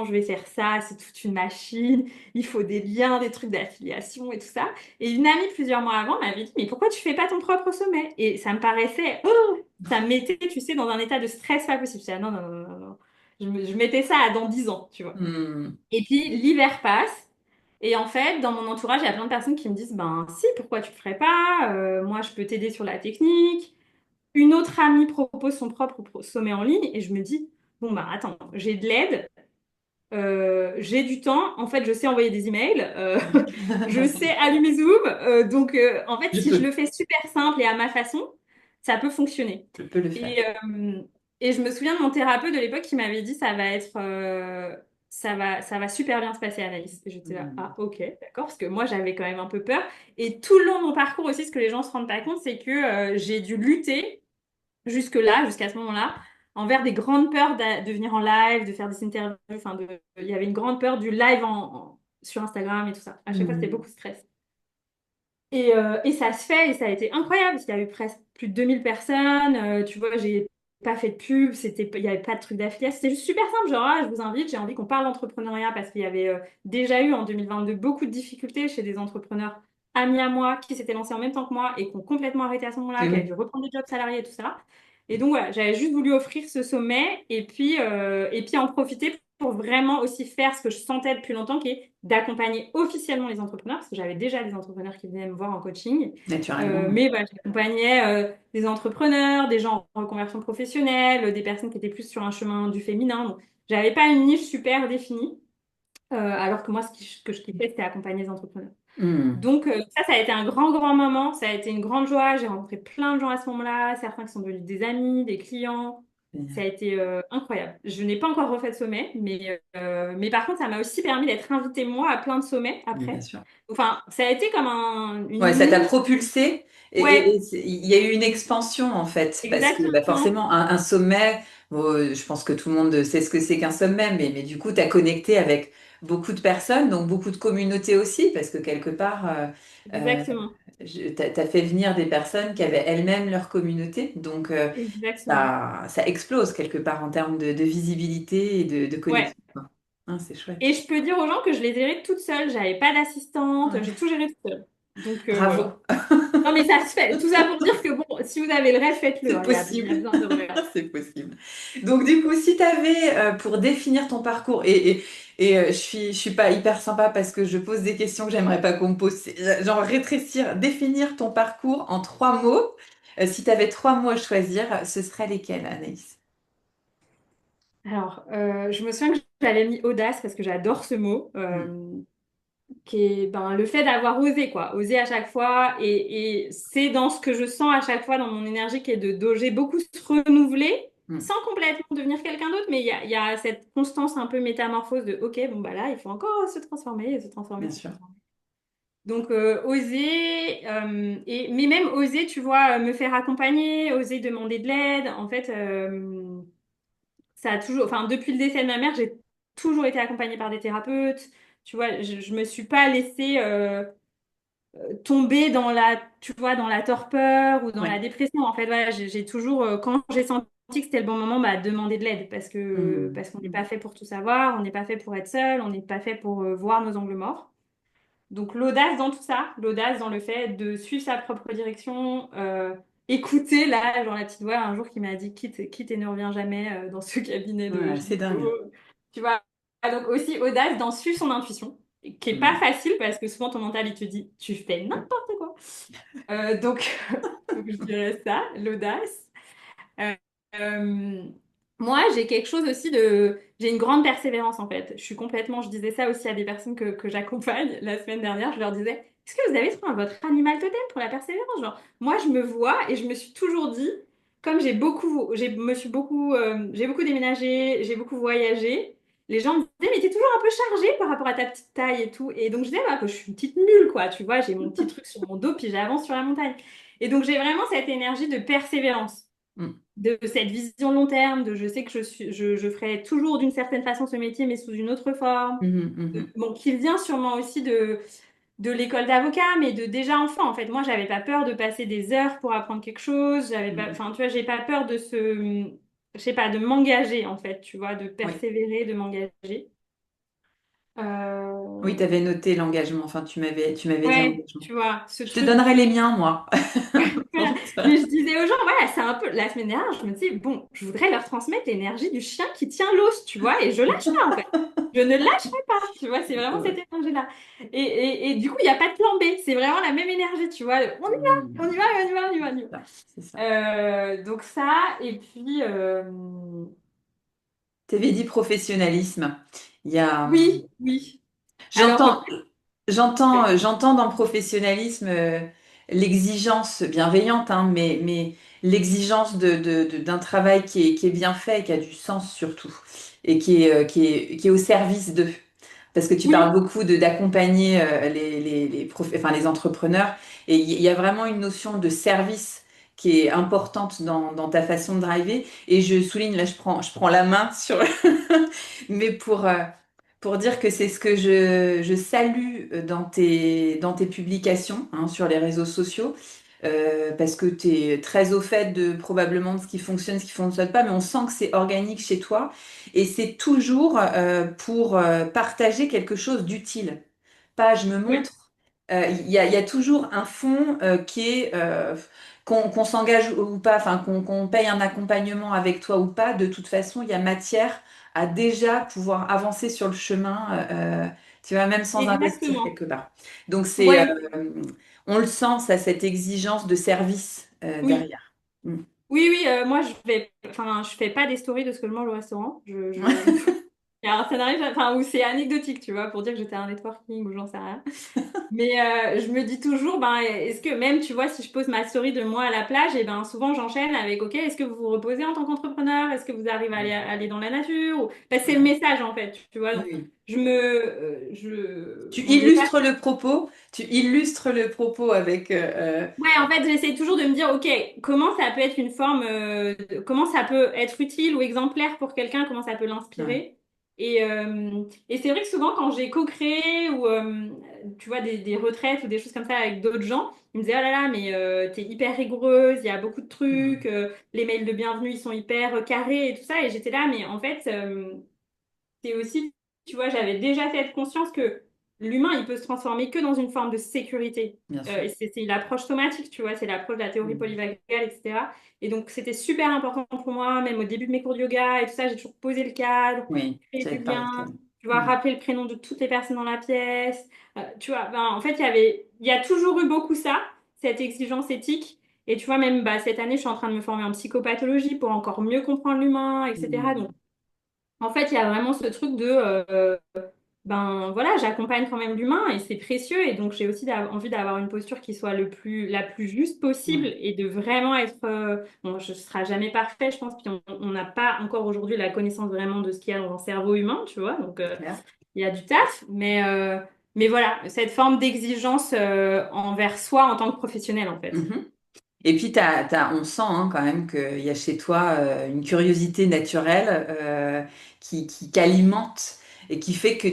je vais faire ça? C'est toute une machine, il faut des liens, des trucs d'affiliation et tout ça. Et une amie, plusieurs mois avant, m'avait dit, mais pourquoi tu fais pas ton propre sommet? Et ça me paraissait, oh, ça me mettait, tu sais, dans un état de stress pas possible. Je disais, ah non, non, non, non, non. Je mettais ça à dans 10 ans, tu vois. Mm. Et puis l'hiver passe. Et en fait, dans mon entourage, il y a plein de personnes qui me disent, ben si, pourquoi tu le ferais pas? Moi, je peux t'aider sur la technique. Une autre amie propose son propre sommet en ligne et je me dis, bon, bah attends, j'ai de l'aide, j'ai du temps, en fait, je sais envoyer des emails, je sais allumer Zoom. En fait, Je si je le peux. fais super simple et à ma façon, ça peut fonctionner. Je peux le faire. Et je me souviens de mon thérapeute de l'époque qui m'avait dit, ça va super bien se passer, Anaïs. Et j'étais là, Mm. ah, ok, d'accord, parce que moi, j'avais quand même un peu peur. Et tout le long de mon parcours aussi, ce que les gens se rendent pas compte, c'est que j'ai dû lutter jusque-là, jusqu'à ce moment-là, envers des grandes peurs de venir en live, de faire des interviews. Il y avait une grande peur du live sur Instagram et tout ça. À chaque fois, c'était Mm. beaucoup de stress. Et ça se fait et ça a été incroyable parce qu'il y a eu presque plus de 2000 personnes. Tu vois, j'ai pas fait de pub, il n'y avait pas de truc d'affiliation. C'était juste super simple. Genre, ah, je vous invite, j'ai envie qu'on parle d'entrepreneuriat parce qu'il y avait déjà eu en 2022 beaucoup de difficultés chez des entrepreneurs amis à moi qui s'étaient lancés en même temps que moi et qui ont complètement arrêté à ce moment-là, Eh qui avaient oui. dû reprendre des jobs salariés et tout ça. Et donc voilà, j'avais juste voulu offrir ce sommet et puis en profiter pour vraiment aussi faire ce que je sentais depuis longtemps, qui est d'accompagner officiellement les entrepreneurs, parce que j'avais déjà des entrepreneurs qui venaient me voir en coaching. Naturellement. Mais voilà, j'accompagnais des entrepreneurs, des gens en reconversion professionnelle, des personnes qui étaient plus sur un chemin du féminin. Donc, j'avais pas une niche super définie, alors que moi, ce que je kiffais, c'était accompagner les entrepreneurs. Mm. Donc ça a été un grand, grand moment. Ça a été une grande joie. J'ai rencontré plein de gens à ce moment-là, certains qui sont devenus des amis, des clients. Ça a Génial. été incroyable. Je n'ai pas encore refait de sommet, mais par contre, ça m'a aussi permis d'être invitée, moi, à plein de sommets Bien après. sûr. Enfin, ça a été comme Ouais, une ça t'a mini... propulsé Ouais, il y a eu une expansion en fait, parce que bah, exactement. forcément, un sommet, bon, je pense que tout le monde sait ce que c'est qu'un sommet, mais du coup, tu as connecté avec beaucoup de personnes, donc beaucoup de communautés aussi, parce que quelque part, euh, Exactement. t'as fait venir des personnes qui avaient elles-mêmes leur communauté, donc Exactement. ça explose quelque part en termes de visibilité et de Ouais. connexion, quoi. Hein, c'est Et chouette. je peux dire aux gens que je les ai gérées toute seule. J'avais pas d'assistante. J'ai Ouais. tout géré toute seule. Donc voilà. Bravo, Non, mais ça se fait. Tout ça pour dire que bon, si vous avez le rêve, faites-le, c'est hein. Il y a possible. besoin de vrai. C'est possible. Donc du coup, si tu avais, pour définir ton parcours, je suis pas hyper sympa parce que je pose des questions que j'aimerais pas qu'on me pose, genre rétrécir, définir ton parcours en trois mots, si tu avais trois mots à choisir, ce seraient lesquels, Anaïs? Alors, je me souviens que j'avais mis audace parce que j'adore ce mot, Hmm. qui est ben, le fait d'avoir osé, quoi. Oser à chaque fois. Et c'est dans ce que je sens à chaque fois dans mon énergie qui est de d'oser beaucoup se renouveler Hmm. sans complètement devenir quelqu'un d'autre. Mais il y a cette constance un peu métamorphose de, OK, bon, bah là, il faut encore se transformer, se transformer, Bien se sûr. transformer. Donc, oser, mais même oser, tu vois, me faire accompagner, oser demander de l'aide. En fait, ça a toujours, enfin, depuis le décès de ma mère, j'ai toujours été accompagnée par des thérapeutes. Tu vois, je me suis pas laissée tomber dans la, tu vois, dans la torpeur ou dans la Ouais. dépression. En fait, voilà, j'ai toujours, quand j'ai senti que c'était le bon moment, bah, demander de l'aide Hmm. parce qu'on n'est pas fait pour tout savoir, on n'est pas fait pour être seul, on n'est pas fait pour voir nos angles morts. Donc l'audace dans tout ça, l'audace dans le fait de suivre sa propre direction, écouter là, genre la petite voix un jour qui m'a dit quitte et ne reviens jamais dans ce cabinet de Ouais, c'est gynéco. dingue. Tu vois, donc aussi audace dans suivre son intuition, qui est pas Hmm. facile parce que souvent ton mental il te dit tu fais n'importe quoi. Donc, donc je dirais ça, l'audace. Euh, euh, Moi, j'ai quelque chose aussi de... J'ai une grande persévérance en fait. Je suis complètement... Je disais ça aussi à des personnes que j'accompagne la semaine dernière. Je leur disais, est-ce que vous avez trouvé votre animal totem pour la persévérance? Genre, moi, je me vois et je me suis toujours dit, comme j'ai beaucoup déménagé, j'ai beaucoup voyagé, les gens me disaient, mais t'es toujours un peu chargée par rapport à ta petite taille et tout. Et donc, je disais, bah, que je suis une petite nulle, quoi. Tu vois, j'ai mon petit truc sur mon dos, puis j'avance sur la montagne. Et donc, j'ai vraiment cette énergie de persévérance. Hmm. de cette vision long terme, de je sais que je ferai toujours d'une certaine façon ce métier, mais sous une autre forme. Mhm, mhm. Bon, qui vient sûrement aussi de l'école d'avocat, mais de déjà enfant. En fait, moi, j'avais pas peur de passer des heures pour apprendre quelque chose. J'avais pas, Mhm. enfin, tu vois, j'ai pas peur je sais pas, de m'engager, en fait, tu vois, de Oui. persévérer, de m'engager. Oui, tu Euh, avais noté l'engagement. Enfin, tu m'avais dit Ouais, engagement. tu vois, ce Je te truc. donnerai les miens, moi. Voilà. Mais je disais aux gens, voilà, c'est un peu, la semaine dernière, je me disais, bon, je voudrais leur transmettre l'énergie du chien qui tient l'os, tu vois, et je lâche pas, en fait. Je ne lâcherai pas, tu vois, c'est vraiment cette Ouais. énergie-là. Et du coup, il n'y a pas de plan B, c'est vraiment la même énergie, tu vois. On y va, on y Mhm. va, on y va, on y va, on y C'est ça. va. Donc ça, et puis, Tu avais dit professionnalisme. Il y a, oui, oui. Alors, j'entends, j'entends dans professionnalisme l'exigence bienveillante, hein, mais l'exigence d'un travail qui est bien fait et qui a du sens surtout, et qui est au service d'eux. Parce que tu parles oui, beaucoup d'accompagner enfin, les entrepreneurs, et il y a vraiment une notion de service qui est importante dans ta façon de driver. Et je souligne, là je prends la main sur, mais pour dire que c'est ce que je salue dans tes publications, hein, sur les réseaux sociaux, parce que tu es très au fait de probablement de ce qui fonctionne, ce qui fonctionne pas, mais on sent que c'est organique chez toi et c'est toujours pour partager quelque chose d'utile. Pas je me ouais. montre. Il y a toujours un fond qui est qu'on s'engage ou pas, enfin qu'on paye un accompagnement avec toi ou pas. De toute façon, il y a matière à déjà pouvoir avancer sur le chemin, tu vois, même sans investir Exactement. quelque part. Donc Ouais, on le sent, ça, cette exigence de service oui. derrière. Mm. Oui, oui, moi enfin, je fais pas des stories de ce que je mange au restaurant. Alors, ça n'arrive, enfin, où c'est anecdotique, tu vois, pour dire que j'étais à un networking ou j'en sais rien. Mais je me dis toujours, ben, est-ce que même, tu vois, si je pose ma story de moi à la plage, et ben, souvent j'enchaîne avec, OK, est-ce que vous vous reposez en tant qu'entrepreneur? Est-ce que vous arrivez à aller dans la nature? Parce que c'est le Ouais. message, en fait, tu vois. Oui, Donc, oui. Tu mon message. illustres le propos, tu illustres le propos avec... Ouais, en fait, j'essaie toujours de me dire, OK, comment ça peut être une forme, comment ça peut être utile ou exemplaire pour quelqu'un, comment ça peut ouais. l'inspirer. Et c'est vrai que souvent, quand j'ai co-créé ou, tu vois, des retraites ou des choses comme ça avec d'autres gens, ils me disaient, oh là là, mais t'es hyper rigoureuse, il y a beaucoup de trucs, les mails de bienvenue, ils sont hyper carrés et tout ça. Et j'étais là, mais en fait, c'est aussi, tu vois, j'avais déjà cette conscience que l'humain, il peut se transformer que dans une forme de sécurité. Bien sûr. Et c'est l'approche somatique, tu vois, c'est l'approche de la théorie Mm. polyvagale, etc. Et donc, c'était super important pour moi, même au début de mes cours de yoga et tout ça, j'ai toujours posé le cadre, Oui, créé du j'avais parlé de lien, cadre. tu vois, Mm. rappeler le prénom de toutes les personnes dans la pièce. Tu vois, ben, en fait, il y a toujours eu beaucoup ça, cette exigence éthique. Et tu vois, même bah, cette année, je suis en train de me former en psychopathologie pour encore mieux comprendre l'humain, etc. Donc, Mm. en fait, il y a vraiment ce truc de, ben voilà, j'accompagne quand même l'humain et c'est précieux. Et donc, j'ai aussi envie d'avoir une posture qui soit la plus juste possible Ouais, et de vraiment être, bon, je ne sera jamais parfait, je pense, puis on n'a pas encore aujourd'hui la connaissance vraiment de ce qu'il y a dans un cerveau humain, tu vois. Donc, c'est clair. il y a du taf, mais voilà, cette forme d'exigence, envers soi en tant que professionnel, en fait. Mhm. Et puis, on sent hein, quand même qu'il y a chez toi une curiosité naturelle qui qu'alimente et qui fait que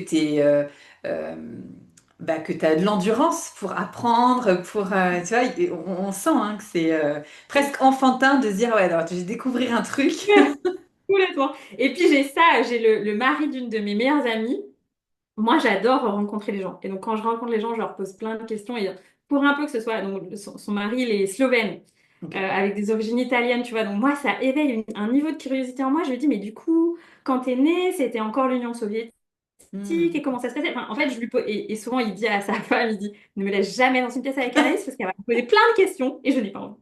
que tu as de l'endurance pour apprendre, tu vois, et on sent hein, que c'est presque enfantin de se dire, ouais, alors, je vais découvrir un truc. Complètement. Et puis j'ai ça, j'ai le mari d'une de mes meilleures amies. Moi, j'adore rencontrer les gens. Et donc, quand je rencontre les gens, je leur pose plein de questions. Et pour un peu que ce soit, donc, son mari, il est slovène, Ok. avec des origines italiennes, tu vois. Donc, moi, ça éveille un niveau de curiosité en moi. Je lui dis, mais du coup, quand t'es né, c'était encore l'Union soviétique. Hmm. Et comment ça se passait? Enfin, en fait, je lui pose, et souvent, il dit à sa femme, il dit, ne me laisse jamais dans une pièce avec Anaïs parce qu'elle va me poser plein de questions. Et je n'ai pas envie.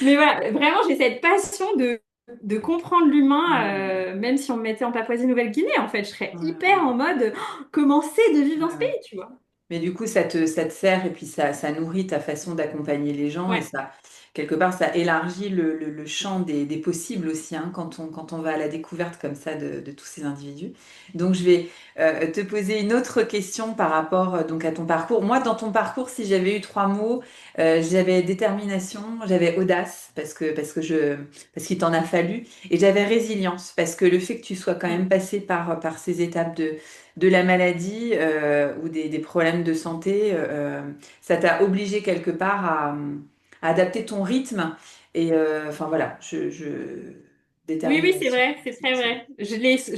Mais voilà, vraiment, j'ai cette passion de comprendre l'humain, Hmm. même si on me mettait en Papouasie-Nouvelle-Guinée, en fait, je serais Ouais, hyper en mode, comment c'est de vivre ouais, dans ce ouais. pays, tu vois. Mais du coup, ça te sert et puis ça nourrit ta façon d'accompagner les gens et Ouais, ça. quelque part, ça élargit le champ des possibles aussi, hein, quand on va à la découverte comme ça de tous ces individus. Donc, je vais te poser une autre question par rapport donc à ton parcours. Moi, dans ton parcours, si j'avais eu trois mots, j'avais détermination, j'avais audace parce qu'il t'en a fallu, et j'avais résilience parce que le fait que tu sois quand même passé par ces étapes de la maladie ou des problèmes de santé, ça t'a obligé quelque part à adapter ton rythme. Et enfin voilà, Oui, oui, c'est détermination. vrai, c'est très vrai. Je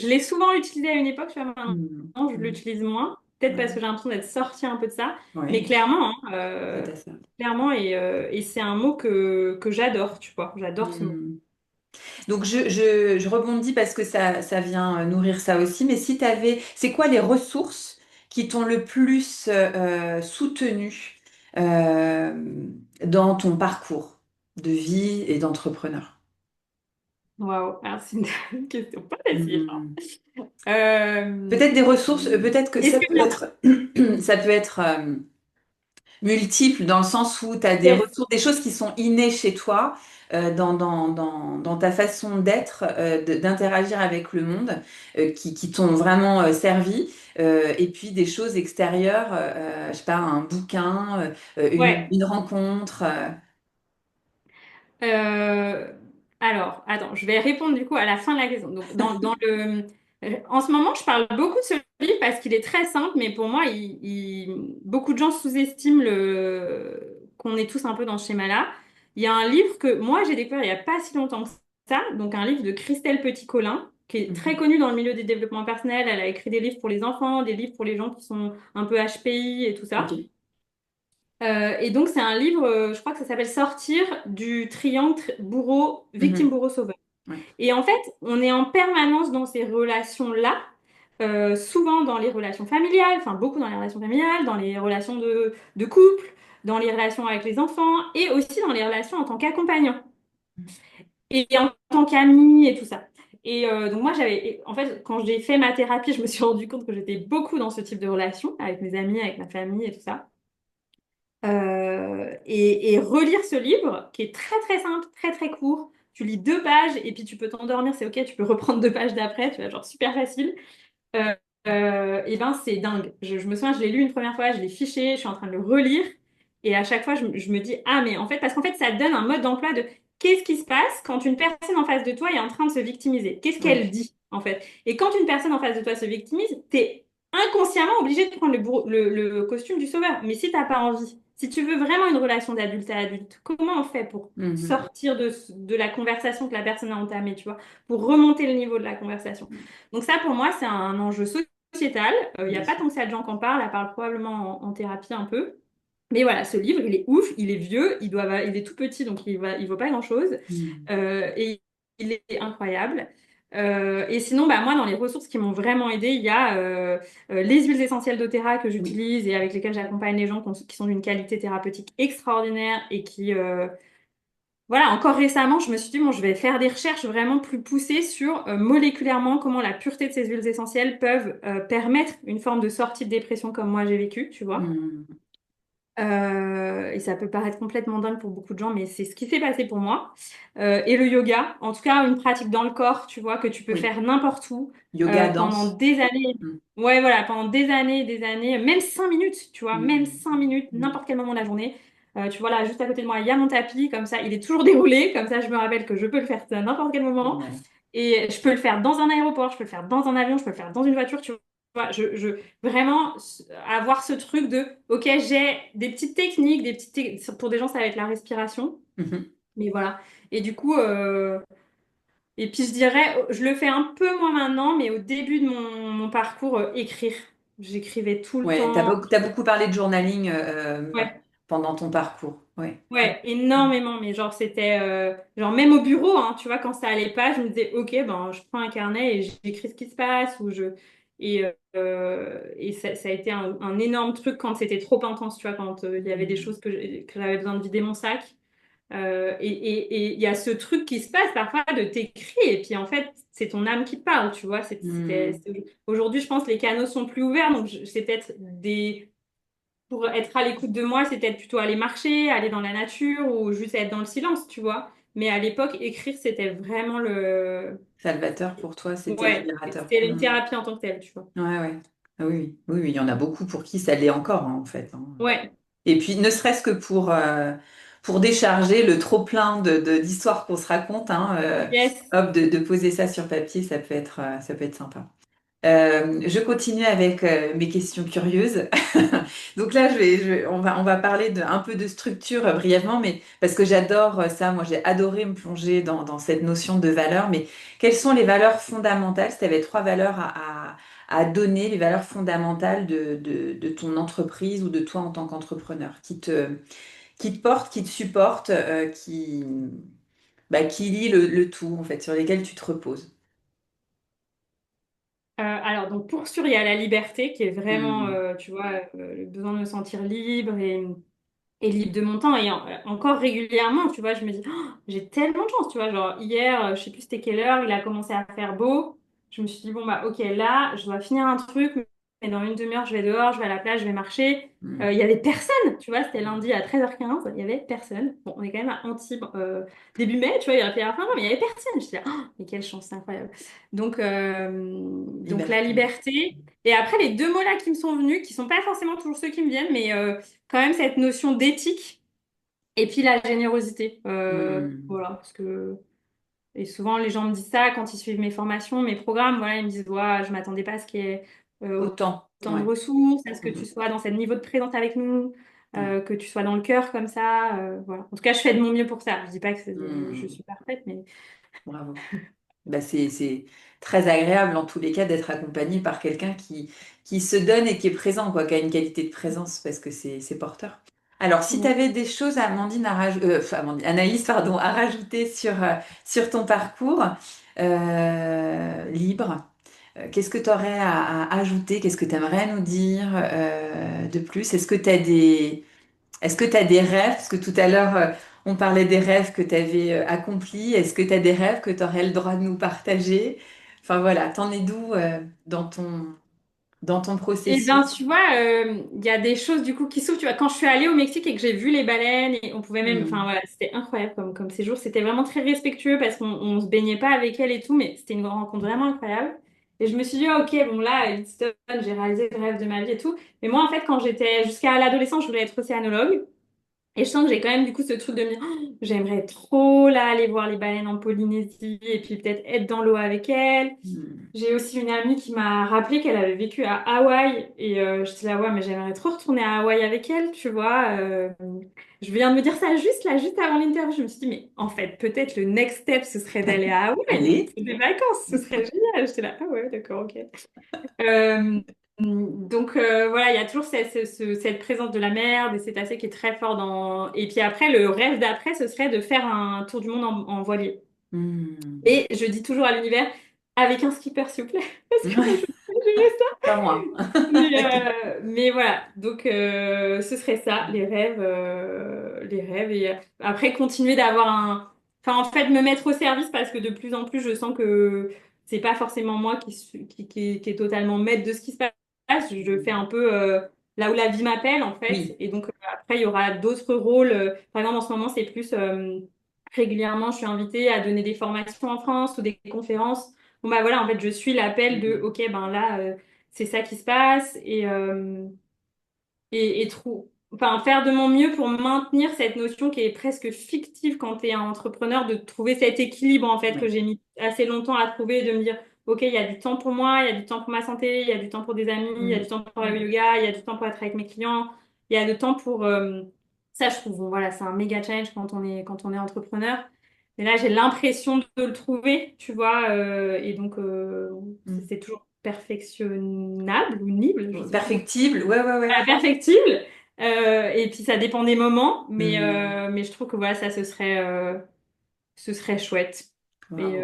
l'ai souvent utilisé à une époque, tu vois, Hmm, maintenant, je hmm, l'utilise moins. Peut-être parce que ouais, j'ai l'impression d'être sortie un peu de ça. Mais ouais, clairement, hein, c'est à ça. clairement, et c'est un mot que j'adore, tu vois. J'adore ce mot. Hmm. Donc je rebondis parce que ça vient nourrir ça aussi. Mais si tu avais, c'est quoi les ressources qui t'ont le plus soutenu euh, dans ton parcours de vie et d'entrepreneur? Waouh, alors c'est une question pas facile, hein. Hmm. Euh, Peut-être des ressources, peut-être que Est-ce ça que peut être, ça peut être multiple dans le sens où tu as des yes. ressources, des choses qui sont innées chez toi, dans ta façon d'être, d'interagir avec le monde, qui t'ont vraiment servi, et puis des choses extérieures, je sais pas, un bouquin, Ouais. une rencontre. Euh, alors, attends, je vais répondre du coup à la fin de la question. Donc, en ce moment, je parle beaucoup de ce livre parce qu'il est très simple, mais pour moi, beaucoup de gens sous-estiment qu'on est tous un peu dans ce schéma-là. Il y a un livre que moi, j'ai découvert il n'y a pas si longtemps que ça, donc un livre de Christelle Petit-Colin, qui est très Mhm. connue dans le milieu du développement personnel. Elle a écrit des livres pour les enfants, des livres pour les gens qui sont un peu HPI et tout ça. Ok. Et donc, c'est un livre, je crois que ça s'appelle Sortir du triangle bourreau, victime, Mhm. bourreau, sauveur. Ouais. Et en fait, on est en permanence dans ces relations-là, souvent dans les relations familiales, enfin beaucoup dans les relations familiales, dans les relations de couple, dans les relations avec les enfants et aussi dans les relations en tant qu'accompagnant et en tant qu'ami et tout ça. Et donc moi, en fait, quand j'ai fait ma thérapie, je me suis rendu compte que j'étais beaucoup dans ce type de relation avec mes amis, avec ma famille et tout ça. Et relire ce livre qui est très très simple, très très court. Tu lis deux pages et puis tu peux t'endormir, c'est ok, tu peux reprendre deux pages d'après, tu vois, genre super facile. Euh, et ben c'est dingue. Je me souviens, je l'ai lu une première fois, je l'ai fiché, je suis en train de le relire et à chaque fois je me dis ah mais en fait parce qu'en fait ça te donne un mode d'emploi de qu'est-ce qui se passe quand une personne en face de toi est en train de se victimiser? Qu'est-ce qu'elle Ouais. dit en fait? Et quand une personne en face de toi se victimise, t'es inconsciemment obligé de prendre le costume du sauveur. Mais si t'as pas envie, si tu veux vraiment une relation d'adulte à adulte, comment on fait pour Mhm. sortir de la conversation que la personne a entamée, tu vois, pour remonter le niveau de la conversation? Donc ça, pour moi, c'est un enjeu sociétal. Il n'y a Bien pas sûr. tant que ça de gens qui en parlent, elle parle probablement en thérapie un peu. Mais voilà, ce livre, il est ouf, il est vieux, il est tout petit, donc il vaut pas grand-chose. Mhm. Et il est incroyable. Et sinon, bah, moi, dans les ressources qui m'ont vraiment aidé, il y a les huiles essentielles doTERRA que Oui. j'utilise et avec lesquelles j'accompagne les gens qui sont d'une qualité thérapeutique extraordinaire et qui, voilà, encore récemment, je me suis dit, bon, je vais faire des recherches vraiment plus poussées sur moléculairement comment la pureté de ces huiles essentielles peuvent permettre une forme de sortie de dépression comme moi j'ai vécu, tu vois. Mhm. Et ça peut paraître complètement dingue pour beaucoup de gens, mais c'est ce qui s'est passé pour moi. Et le yoga, en tout cas, une pratique dans le corps, tu vois, que tu peux Oui. faire n'importe où Yoga, pendant danse. des années. Mhm. Ouais, voilà, pendant des années, même 5 minutes, tu vois, même Mhm. 5 minutes, Mhm. n'importe quel moment de la journée. Tu vois, là, juste à côté de moi, il y a mon tapis, comme ça, il est toujours déroulé, comme ça, je me rappelle que je peux le faire à n'importe quel moment. Ouais. Et je peux le faire dans un aéroport, je peux le faire dans un avion, je peux le faire dans une voiture, tu vois. Vraiment avoir ce truc de, ok, j'ai des petites techniques, pour des gens, ça va être la respiration, Mhm. mais voilà. Et du coup, et puis je dirais, je le fais un peu moins maintenant, mais au début de mon parcours, écrire. J'écrivais tout le Ouais, temps. t'as beaucoup parlé de journaling Ouais. pendant ton parcours. Ouais. Ouais, énormément, mais genre c'était genre même au bureau, hein, tu vois, quand ça allait pas, je me disais ok, ben je prends un carnet et j'écris ce qui se passe et ça a été un énorme truc quand c'était trop intense, tu vois, quand il y avait des Mhm. choses que j'avais besoin de vider mon sac. Et il y a ce truc qui se passe parfois de t'écrire et puis en fait c'est ton âme qui parle, tu vois. Mhm. Aujourd'hui, je pense que les canaux sont plus ouverts, donc c'est peut-être pour être à l'écoute de moi, c'est peut-être plutôt aller marcher, aller dans la nature ou juste être dans le silence, tu vois. Mais à l'époque, écrire, c'était vraiment le... Salvateur pour toi, c'était Ouais, libérateur. c'était une Mm. thérapie en tant que telle, tu vois. Ouais, ouais. Ah oui, oui, oui, oui, il y en a beaucoup pour qui ça l'est encore, hein, en fait, hein. Ouais, Et puis, ne serait-ce que pour décharger le trop-plein d'histoires qu'on se raconte, hein, yes. hop, de poser ça sur papier, ça peut être sympa. Je continue avec mes questions curieuses. Donc là, on va parler un peu de structure brièvement, mais parce que j'adore ça. Moi, j'ai adoré me plonger dans cette notion de valeur. Mais quelles sont les valeurs fondamentales? Si tu avais trois valeurs à donner, les valeurs fondamentales de ton entreprise ou de toi en tant qu'entrepreneur, qui te portent, qui te supportent, qui lient le tout, en fait, sur lesquelles tu te reposes. Alors, donc, pour sûr, il y a la liberté qui est vraiment, Hmm. tu vois, le besoin de me sentir libre et libre de mon temps. Et encore régulièrement, tu vois, je me dis, oh, j'ai tellement de chance, tu vois. Genre, hier, je sais plus c'était quelle heure, il a commencé à faire beau. Je me suis dit, bon, bah, ok, là, je dois finir un truc, mais dans une demi-heure, je vais dehors, je vais à la plage, je vais marcher. Hmm. Il y avait personne, tu vois, c'était lundi à 13h15, il y avait personne. Bon, on est quand même à début mai, tu vois, il y a la fin, mais il y avait personne. Je me suis dit, oh, mais quelle chance, c'est incroyable. Donc la Liberté. liberté. Et après, les deux mots-là qui me sont venus, qui sont pas forcément toujours ceux qui me viennent, mais quand même cette notion d'éthique et puis la générosité. Hmm. Voilà, parce que et souvent les gens me disent ça quand ils suivent mes formations, mes programmes. Voilà, ils me disent, ouais, je m'attendais pas à ce qu'il y ait Autant, autant de ouais. ressources, à ce que tu Mhm. sois dans ce niveau de présence avec nous, Ouais. que tu sois dans le cœur comme ça. Voilà. En tout cas, je fais de mon mieux pour ça. Je dis pas que je Hmm. suis parfaite, mais Bravo. Bah, c'est très agréable en tous les cas d'être accompagné par quelqu'un qui se donne et qui est présent, quoi, qui a une qualité de présence parce que c'est porteur. Alors, si tu ouais. avais des choses, Anaïs, pardon, à rajouter sur ton parcours libre, qu'est-ce que tu aurais à ajouter? Qu'est-ce que tu aimerais nous dire de plus? Est-ce que tu as des rêves? Parce que tout à l'heure, on parlait des rêves que tu avais accomplis. Est-ce que tu as des rêves que tu aurais le droit de nous partager? Enfin voilà, t'en es d'où dans ton Eh bien, processus? tu vois, il y a des choses du coup qui s'ouvrent. Tu vois, quand je suis allée au Mexique et que j'ai vu les baleines, et on pouvait même, enfin Hmm. voilà, c'était incroyable comme séjour. C'était vraiment très respectueux parce qu'on se baignait pas avec elle et tout, mais c'était une rencontre vraiment incroyable. Et je me suis dit, ah, ok, bon là, Eddystone, j'ai réalisé le rêve de ma vie et tout. Mais moi, en fait, quand j'étais jusqu'à l'adolescence, je voulais être océanologue. Et je sens que j'ai quand même du coup ce truc de me dire, oh, j'aimerais trop là aller voir les baleines en Polynésie et puis peut-être être dans l'eau avec elles. Hmm. J'ai aussi une amie qui m'a rappelé qu'elle avait vécu à Hawaï et je suis là, ouais, mais j'aimerais trop retourner à Hawaï avec elle, tu vois. Je viens de me dire ça juste là, juste avant l'interview. Je me suis dit, mais en fait, peut-être le next step, ce serait d'aller à Hawaï Allez. pour des vacances, ce serait génial. J'étais là, ah ouais, d'accord, ok. Euh, voilà, il y a toujours cette présence de la mer, des cétacés qui est très fort dans... Et puis après, le rêve d'après, ce serait de faire un tour du monde en voilier. Hmm. Et je dis toujours à l'univers, avec un skipper, s'il vous plaît, parce que moi, je peux pas gérer ça. Pas moi. Mais voilà, donc ce serait ça, les rêves. Et après, continuer d'avoir un... Enfin, en fait, me mettre au service parce que de plus en plus, je sens que c'est pas forcément moi qui est totalement maître de ce qui se passe. Je fais un peu là où la vie m'appelle, en fait. Oui, Et donc, après, il y aura d'autres rôles. Par exemple, en ce moment, c'est plus... régulièrement, je suis invitée à donner des formations en France ou des conférences. Bon, bah voilà, en fait, je suis l'appel de, OK, ben là... c'est ça qui se passe enfin, faire de mon mieux pour maintenir cette notion qui est presque fictive quand tu es un entrepreneur, de trouver cet équilibre en fait que oui. j'ai mis assez longtemps à trouver, de me dire, OK, il y a du temps pour moi, il y a du temps pour ma santé, il y a du temps pour des amis, il y a Hmm. du temps pour le yoga, il y a du temps pour être avec mes clients, il y a du temps pour... ça, je trouve, bon, voilà, c'est un méga challenge quand on est entrepreneur. Mais là, j'ai l'impression de le trouver, tu vois, et donc Hmm. c'est toujours perfectionnable ou nible, je sais plus. Perfectible, ouais, ouais, ouais. Voilà, perfectible. Et puis ça dépend des moments, Hmm. mais je trouve que voilà, ça ce serait chouette. Bravo.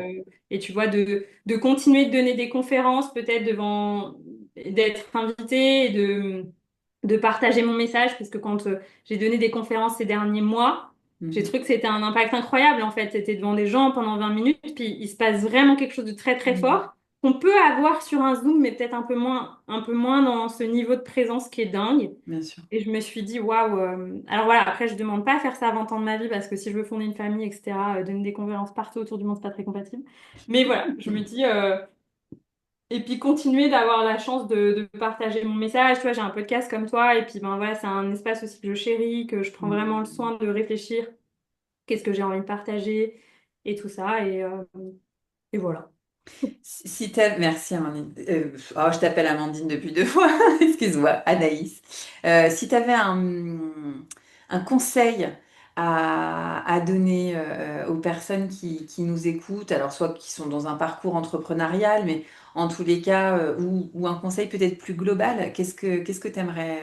Et tu vois, de continuer de donner des conférences, peut-être d'être invité, et de partager mon message, parce que quand j'ai donné des conférences ces derniers mois, j'ai Hmm. trouvé que c'était un impact incroyable en fait. C'était devant des gens pendant 20 minutes, puis il se passe vraiment quelque chose de très très Hmm. fort. qu'on peut avoir sur un Zoom, mais peut-être un peu moins dans ce niveau de présence qui est dingue. Bien sûr. Et je me suis dit, waouh. Alors voilà, après, je demande pas à faire ça à 20 ans de ma vie parce que si je veux fonder une famille, etc., donner des conférences partout autour du monde, c'est pas très compatible. Mais voilà, je me dis, et puis continuer d'avoir la chance de partager mon message. Tu vois, j'ai un podcast comme toi, et puis ben voilà, c'est un espace aussi que je chéris, que je prends vraiment le soin de réfléchir, qu'est-ce que j'ai envie de partager, et tout ça. Et voilà. Si t'as... Merci Amandine. Oh, je t'appelle Amandine depuis 2 fois. Excuse-moi, Anaïs. Si tu avais un conseil à donner aux personnes qui nous écoutent, alors soit qui sont dans un parcours entrepreneurial, mais en tous les cas, ou un conseil peut-être plus global, qu'est-ce que tu aimerais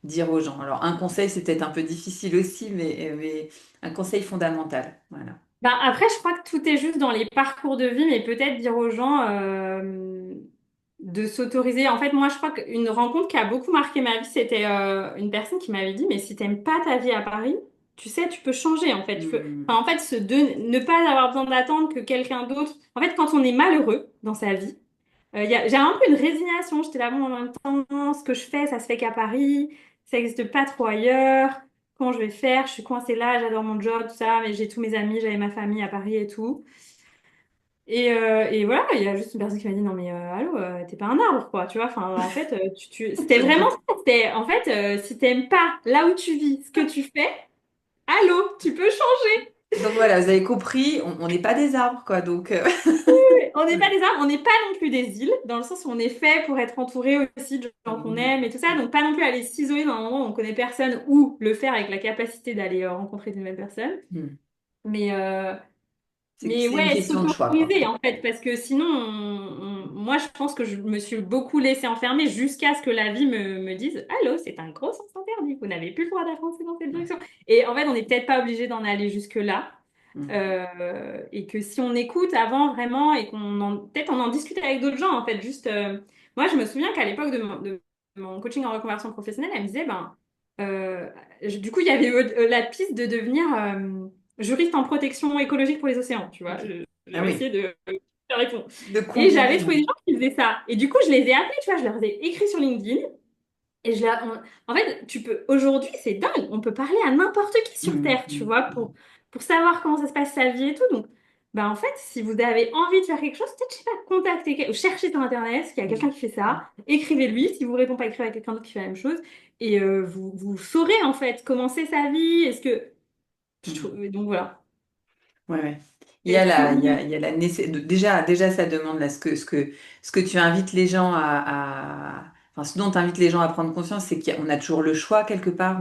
dire aux gens? Alors, un conseil, c'est peut-être un peu difficile aussi, mais un conseil fondamental. Voilà. Ben, après, je crois que tout est juste dans les parcours de vie, mais peut-être dire aux gens de s'autoriser. En fait, moi, je crois qu'une rencontre qui a beaucoup marqué ma vie, c'était une personne qui m'avait dit, mais si t'aimes pas ta vie à Paris, tu sais, tu peux changer. En fait, Hmm. enfin, en fait, ne pas avoir besoin d'attendre que quelqu'un d'autre. En fait, quand on est malheureux dans sa vie, j'ai un peu une résignation. J'étais là, bon, en même temps, ce que je fais, ça se fait qu'à Paris, ça n'existe pas trop ailleurs. Comment je vais faire? Je suis coincée là, j'adore mon job, tout ça, mais j'ai tous mes amis, j'avais ma famille à Paris et tout. Et voilà, il y a juste une personne qui m'a dit, non mais allô, t'es pas un arbre, quoi, tu vois. Enfin, en fait, c'était vraiment ça. C'était, en fait, si t'aimes pas là où tu vis, ce que tu fais, allô, tu peux changer. Donc voilà, vous avez compris, on n'est pas des arbres, quoi. Donc, On n'est pas des arbres, on n'est pas non plus des îles, dans le sens où on est fait pour être entouré aussi de gens qu'on mm, aime et tout ça. Donc pas non plus aller s'isoler dans un endroit où on connaît personne ou le faire avec la capacité d'aller rencontrer de nouvelles personnes. mm. Mais, euh, mais C'est une ouais, question de choix, quoi. s'autoriser en fait, parce que sinon, moi je pense que je me suis beaucoup laissée enfermer jusqu'à ce que la vie me dise, allô, c'est un gros sens interdit, vous n'avez plus le droit d'avancer dans cette Ouais. direction. Et en fait, on n'est peut-être pas obligé d'en aller jusque-là. Mm. Et que si on écoute avant vraiment et peut-être on en discute avec d'autres gens en fait, juste moi je me souviens qu'à l'époque de mon coaching en reconversion professionnelle, elle me disait ben du coup il y avait la piste de devenir juriste en protection écologique pour les océans, tu vois. Ok. Ah J'avais oui, essayé de faire répondre. de Et j'avais combiner. trouvé des gens qui faisaient ça. Et du coup, je les ai appelés, tu vois, je leur ai écrit sur LinkedIn. Et en fait, aujourd'hui, c'est dingue. On peut parler à n'importe qui sur Mm, Terre, tu mm, vois, mm. pour savoir comment ça se passe sa vie et tout. Donc, bah, en fait, si vous avez envie de faire quelque chose, peut-être, je sais pas, contactez, ou cherchez sur Internet s'il y a quelqu'un qui fait ça. Écrivez-lui. Si vous répondez pas, écrivez à quelqu'un d'autre qui fait la même chose. Et vous saurez, en fait, comment c'est sa vie. Est-ce que. Mm. Donc, voilà. Ouais, ouais. Il y Et a si la, il y a, vous. il y a la déjà, ça demande là, ce que tu invites les gens enfin, ce dont tu invites les gens à prendre conscience, c'est qu'on a toujours le choix quelque part.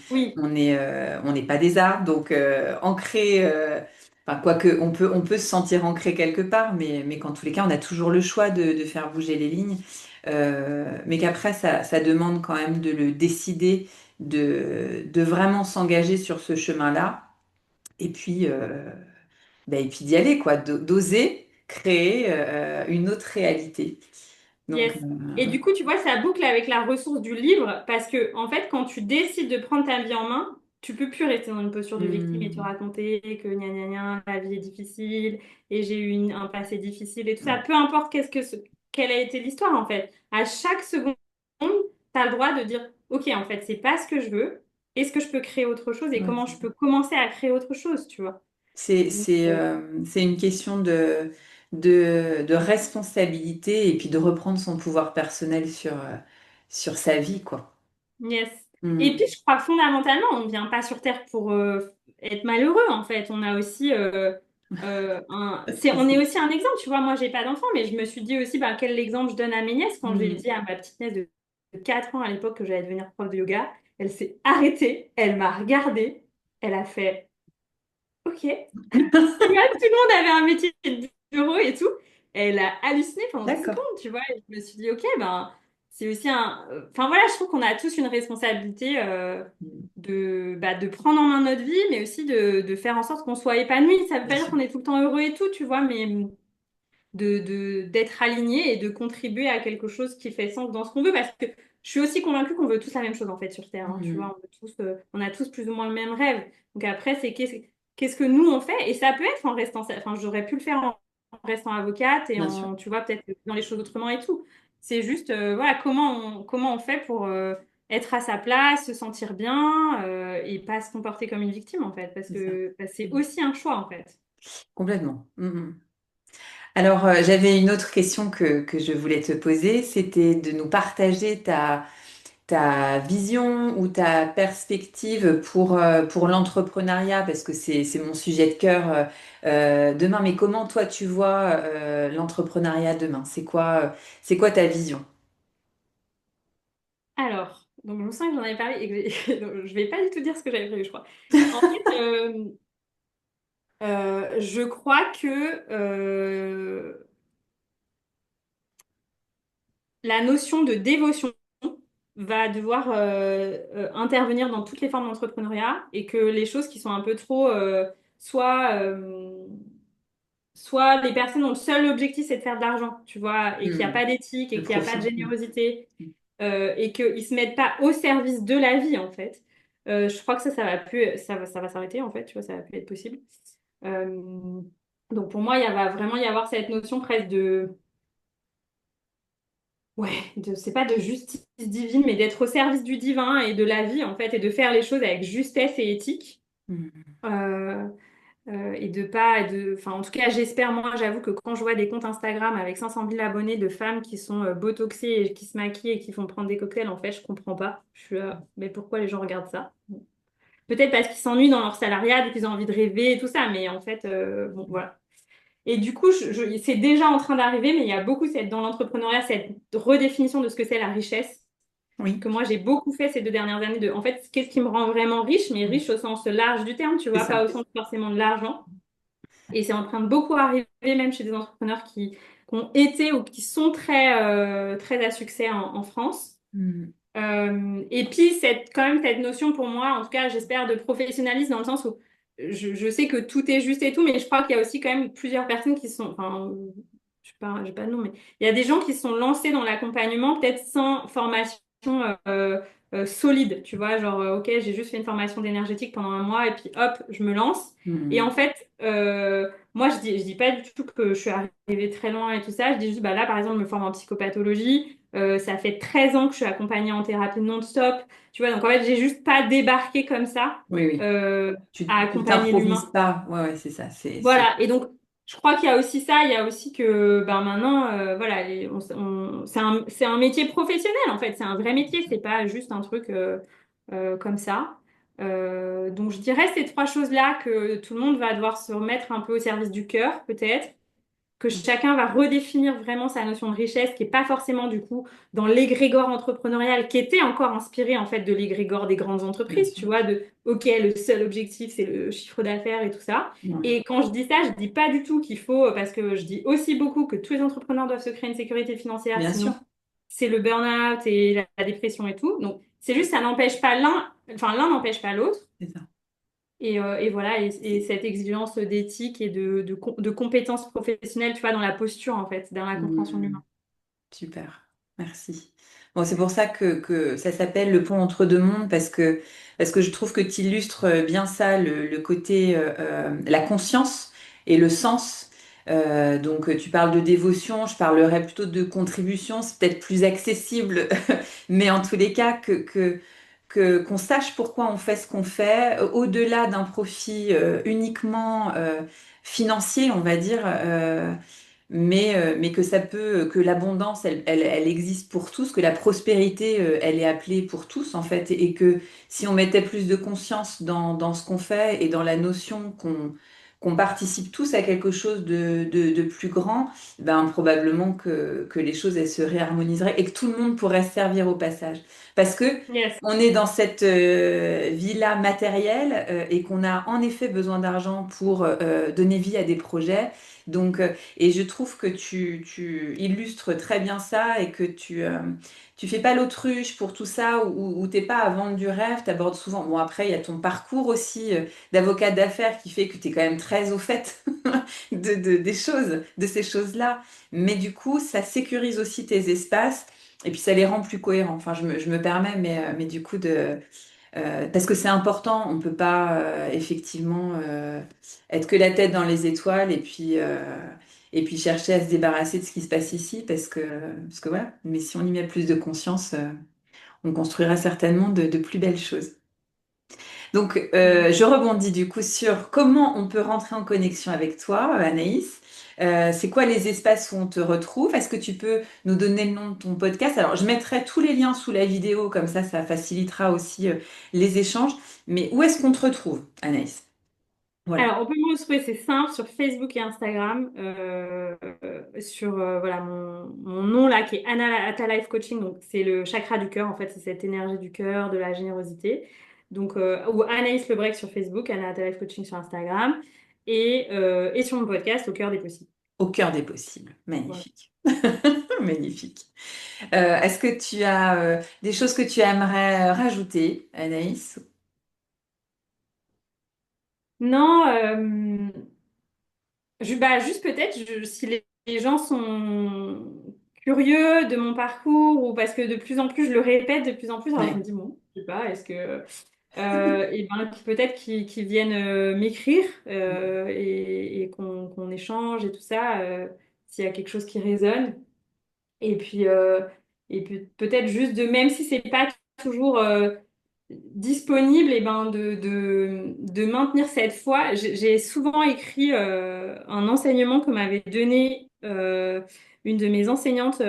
Oui, On n'est pas des arbres, donc ancré, enfin, quoique, on peut se sentir ancré quelque part, mais qu'en tous les cas, on a toujours le choix de faire bouger les lignes. Mais qu'après, ça demande quand même de le décider, de vraiment s'engager sur ce chemin-là. Et puis, et puis d'y aller, quoi, d'oser créer une autre réalité. Donc, yes. Et du coup, tu vois, ça boucle avec la ressource du livre parce que, en fait, quand tu décides de prendre ta vie en main, tu peux plus rester dans une posture de victime et te hmm, raconter que gna gna gna, la vie est difficile et j'ai eu un passé difficile et tout ça. ouais, Peu importe quelle a été l'histoire, en fait. À chaque seconde, tu as le droit de dire, OK, en fait, c'est pas ce que je veux. Est-ce que je peux créer autre chose et ouais, comment c'est je ça. peux commencer à créer autre chose, tu vois. C'est, Donc, c'est, euh, c'est une question de responsabilité et puis de reprendre son pouvoir personnel sur sa vie, quoi. yes. Et Hmm, puis, je crois fondamentalement, on ne vient pas sur Terre pour être malheureux, en fait. On a aussi on est aussi un exemple. Tu vois, moi, j'ai pas d'enfant, mais je me suis dit aussi, bah, quel exemple je donne à mes nièces quand j'ai hmm. dit à ma petite nièce de 4 ans à l'époque que j'allais devenir prof de yoga. Elle s'est arrêtée, elle m'a regardée, elle a fait OK. Tu vois, tout le monde avait un métier de bureau et tout. Elle a halluciné pendant 10 D'accord. secondes, tu vois. Et je me suis dit, OK, ben, c'est aussi un. Enfin voilà, je trouve qu'on a tous une responsabilité Hmm, de prendre en main notre vie, mais aussi de faire en sorte qu'on soit épanoui. Ça veut bien pas dire sûr. qu'on est tout le temps heureux et tout, tu vois, mais d'être aligné et de contribuer à quelque chose qui fait sens dans ce qu'on veut. Parce que je suis aussi convaincue qu'on veut tous la même chose, en fait, sur Terre. Hein, tu Hmm, vois, on a tous plus ou moins le même rêve. Donc après, c'est qu'est-ce que nous on fait? Et ça peut être en restant, enfin, j'aurais pu le faire restant avocate et bien sûr. en, tu vois, peut-être dans les choses autrement et tout. C'est juste, voilà, comment on fait pour être à sa place, se sentir bien et pas se comporter comme une victime, en fait, parce C'est ça. que bah, c'est aussi un choix, en fait. Complètement. Alors, j'avais une autre question que je voulais te poser, c'était de nous partager ta vision ou ta perspective pour l'entrepreneuriat, parce que c'est mon sujet de cœur demain. Mais comment toi tu vois l'entrepreneuriat demain? C'est quoi ta vision? Alors, donc je me sens que j'en avais parlé et donc, je vais pas du tout dire ce que j'avais prévu, je crois. En fait, je crois que la notion de dévotion va devoir intervenir dans toutes les formes d'entrepreneuriat et que les choses qui sont un peu trop, soit, soit les personnes dont le seul objectif c'est de faire de l'argent, tu vois, et qu'il n'y a Hmm, pas d'éthique le et qu'il n'y a pas profit. de générosité et qu'ils se mettent pas au service de la vie en fait. Je crois que ça va plus, ça va s'arrêter en fait, tu vois, ça va plus être possible. Euh, donc pour moi, il va vraiment y avoir cette notion presque de ouais, c'est pas de justice divine, mais d'être au service du divin et de la vie, en fait, et de faire les choses avec justesse et éthique. Hmm, Euh, et de pas, enfin, en tout cas, j'espère, moi, j'avoue que quand je vois des comptes Instagram avec 500 000 abonnés de femmes qui sont botoxées et qui se maquillent et qui font prendre des cocktails, en fait, je comprends pas. Je suis là, mais pourquoi les gens regardent ça? Bon. Peut-être parce qu'ils s'ennuient dans leur salariat et qu'ils ont envie de rêver et tout ça, mais en fait, bon, voilà. Et du coup, c'est déjà en train d'arriver, mais il y a beaucoup dans l'entrepreneuriat cette redéfinition de ce que c'est la richesse, oui, que moi j'ai beaucoup fait ces 2 dernières années en fait, qu'est-ce qui me rend vraiment riche, mais riche au sens large du terme, tu c'est vois, pas ça. au sens forcément de l'argent. Et c'est en train de beaucoup arriver, même chez des entrepreneurs qui ont été ou qui sont très à succès en France. Hmm, Et puis, quand même cette notion pour moi, en tout cas, j'espère, de professionnalisme dans le sens où je sais que tout est juste et tout, mais je crois qu'il y a aussi quand même plusieurs personnes qui sont, enfin, j'ai pas de nom, mais il y a des gens qui se sont lancés dans l'accompagnement peut-être sans formation solide, tu vois, genre, ok, j'ai juste fait une formation d'énergétique pendant un mois et puis hop, je me lance. Et en hmm, fait, moi, je dis pas du tout que je suis arrivée très loin et tout ça. Je dis juste, bah là, par exemple, je me forme en psychopathologie. Ça fait 13 ans que je suis accompagnée en thérapie non-stop. Tu vois, donc en fait, j'ai juste pas débarqué comme ça oui, oui. euh, à Tu accompagner t'improvises l'humain. pas. Ouais, ouais, c'est ça. Voilà. Et donc, je crois qu'il y a aussi ça. Il y a aussi que ben maintenant, voilà, c'est un métier professionnel en fait. C'est un vrai métier. C'est pas juste un truc comme ça. Donc, je dirais ces trois choses-là que tout le monde va devoir se remettre un peu au service du cœur, peut-être que chacun va redéfinir vraiment sa notion de richesse, qui est pas forcément du coup dans l'égrégore entrepreneurial, qui était encore inspiré en fait de l'égrégore des grandes Bien entreprises, sûr. tu vois, de OK, le seul objectif c'est le chiffre d'affaires et tout ça. Ouais. Et quand je dis ça, je dis pas du tout qu'il faut, parce que je dis aussi beaucoup que tous les entrepreneurs doivent se créer une sécurité financière, Bien sûr. sinon c'est le burn-out et la dépression et tout. Donc c'est juste, ça n'empêche pas l'un n'empêche pas l'autre. C'est ça. Et voilà, et cette exigence d'éthique et de compétences professionnelles, tu vois, dans la posture, en fait, dans la compréhension de Hmm. l'humain. Super, merci. Bon, c'est pour ça que ça s'appelle le pont entre deux mondes, parce que je trouve que tu illustres bien ça, le côté, la conscience et le sens. Donc, tu parles de dévotion, je parlerais plutôt de contribution, c'est peut-être plus accessible, mais en tous les cas, qu'on sache pourquoi on fait ce qu'on fait, au-delà d'un profit uniquement financier, on va dire. Mais que ça peut, que l'abondance, elle existe pour tous, que la prospérité, elle est appelée pour tous, en fait, et que si on mettait plus de conscience dans ce qu'on fait et dans la notion qu'on participe tous à quelque chose de plus grand, ben, probablement que les choses, elles se réharmoniseraient et que tout le monde pourrait se servir au passage. Parce que Yes. on est dans cette vie-là matérielle et qu'on a en effet besoin d'argent pour donner vie à des projets. Donc, et je trouve que tu illustres très bien ça et que tu fais pas l'autruche pour tout ça ou t'es pas à vendre du rêve, t'abordes souvent. Bon, après, il y a ton parcours aussi d'avocat d'affaires qui fait que tu es quand même très au fait des choses, de ces choses-là. Mais du coup, ça sécurise aussi tes espaces et puis ça les rend plus cohérents. Enfin, je me permets, mais du coup, parce que c'est important, on peut pas effectivement être que la tête dans les étoiles et puis chercher à se débarrasser de ce qui se passe ici, parce que voilà, mais si on y met plus de conscience, on construira certainement de plus belles choses. Donc, je rebondis du coup sur comment on peut rentrer en connexion avec toi, Anaïs. C'est quoi les espaces où on te retrouve? Est-ce que tu peux nous donner le nom de ton podcast? Alors, je mettrai tous les liens sous la vidéo, comme ça facilitera aussi les échanges. Mais où est-ce qu'on te retrouve, Anaïs? Voilà. Alors, on peut me retrouver, c'est simple, sur Facebook et Instagram, sur voilà, mon nom là qui est Anna Atta Life Coaching, donc c'est le chakra du cœur, en fait, c'est cette énergie du cœur, de la générosité. Donc, ou Anaïs Lebrec sur Facebook, Anna Atta Life Coaching sur Instagram, et sur mon podcast, Au cœur des possibles. Au cœur des possibles. Voilà. Magnifique. Magnifique. Est-ce que tu as des choses que tu aimerais rajouter, Anaïs? Non, bah, juste peut-être, si les gens sont curieux de mon parcours, ou parce que de plus en plus je le répète, de plus en plus, alors je me Oui. dis, bon, je sais pas, est-ce que. Et ben, peut-être qu'ils viennent m'écrire et qu'on échange et tout ça, s'il y a quelque chose qui résonne. Et puis, peut-être juste de, même si c'est pas toujours disponible, et ben de maintenir cette foi. J'ai souvent écrit un enseignement que m'avait donné une de mes enseignantes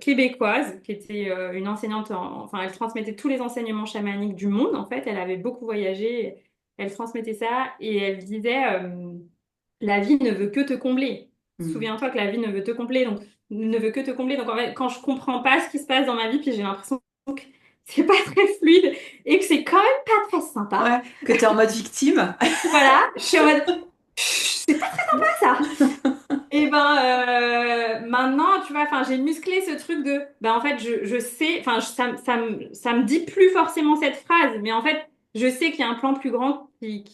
québécoises, qui était une enseignante, enfin, elle transmettait tous les enseignements chamaniques du monde, en fait. Elle avait beaucoup voyagé, elle transmettait ça, et elle disait, la vie ne veut que te combler. Mm. Souviens-toi que la vie ne veut te combler, donc ne veut que te combler. Donc en fait, quand je comprends pas ce qui se passe dans ma vie, puis j'ai l'impression que c'est pas très fluide et que c'est quand même pas très sympa. Ouais, que tu es en mode victime. Voilà, je suis en mode, c'est pas ça. Et ben maintenant, tu vois, enfin, j'ai musclé ce truc de, ben en fait, je sais, enfin, ça me dit plus forcément cette phrase, mais en fait, je sais qu'il y a un plan plus grand qui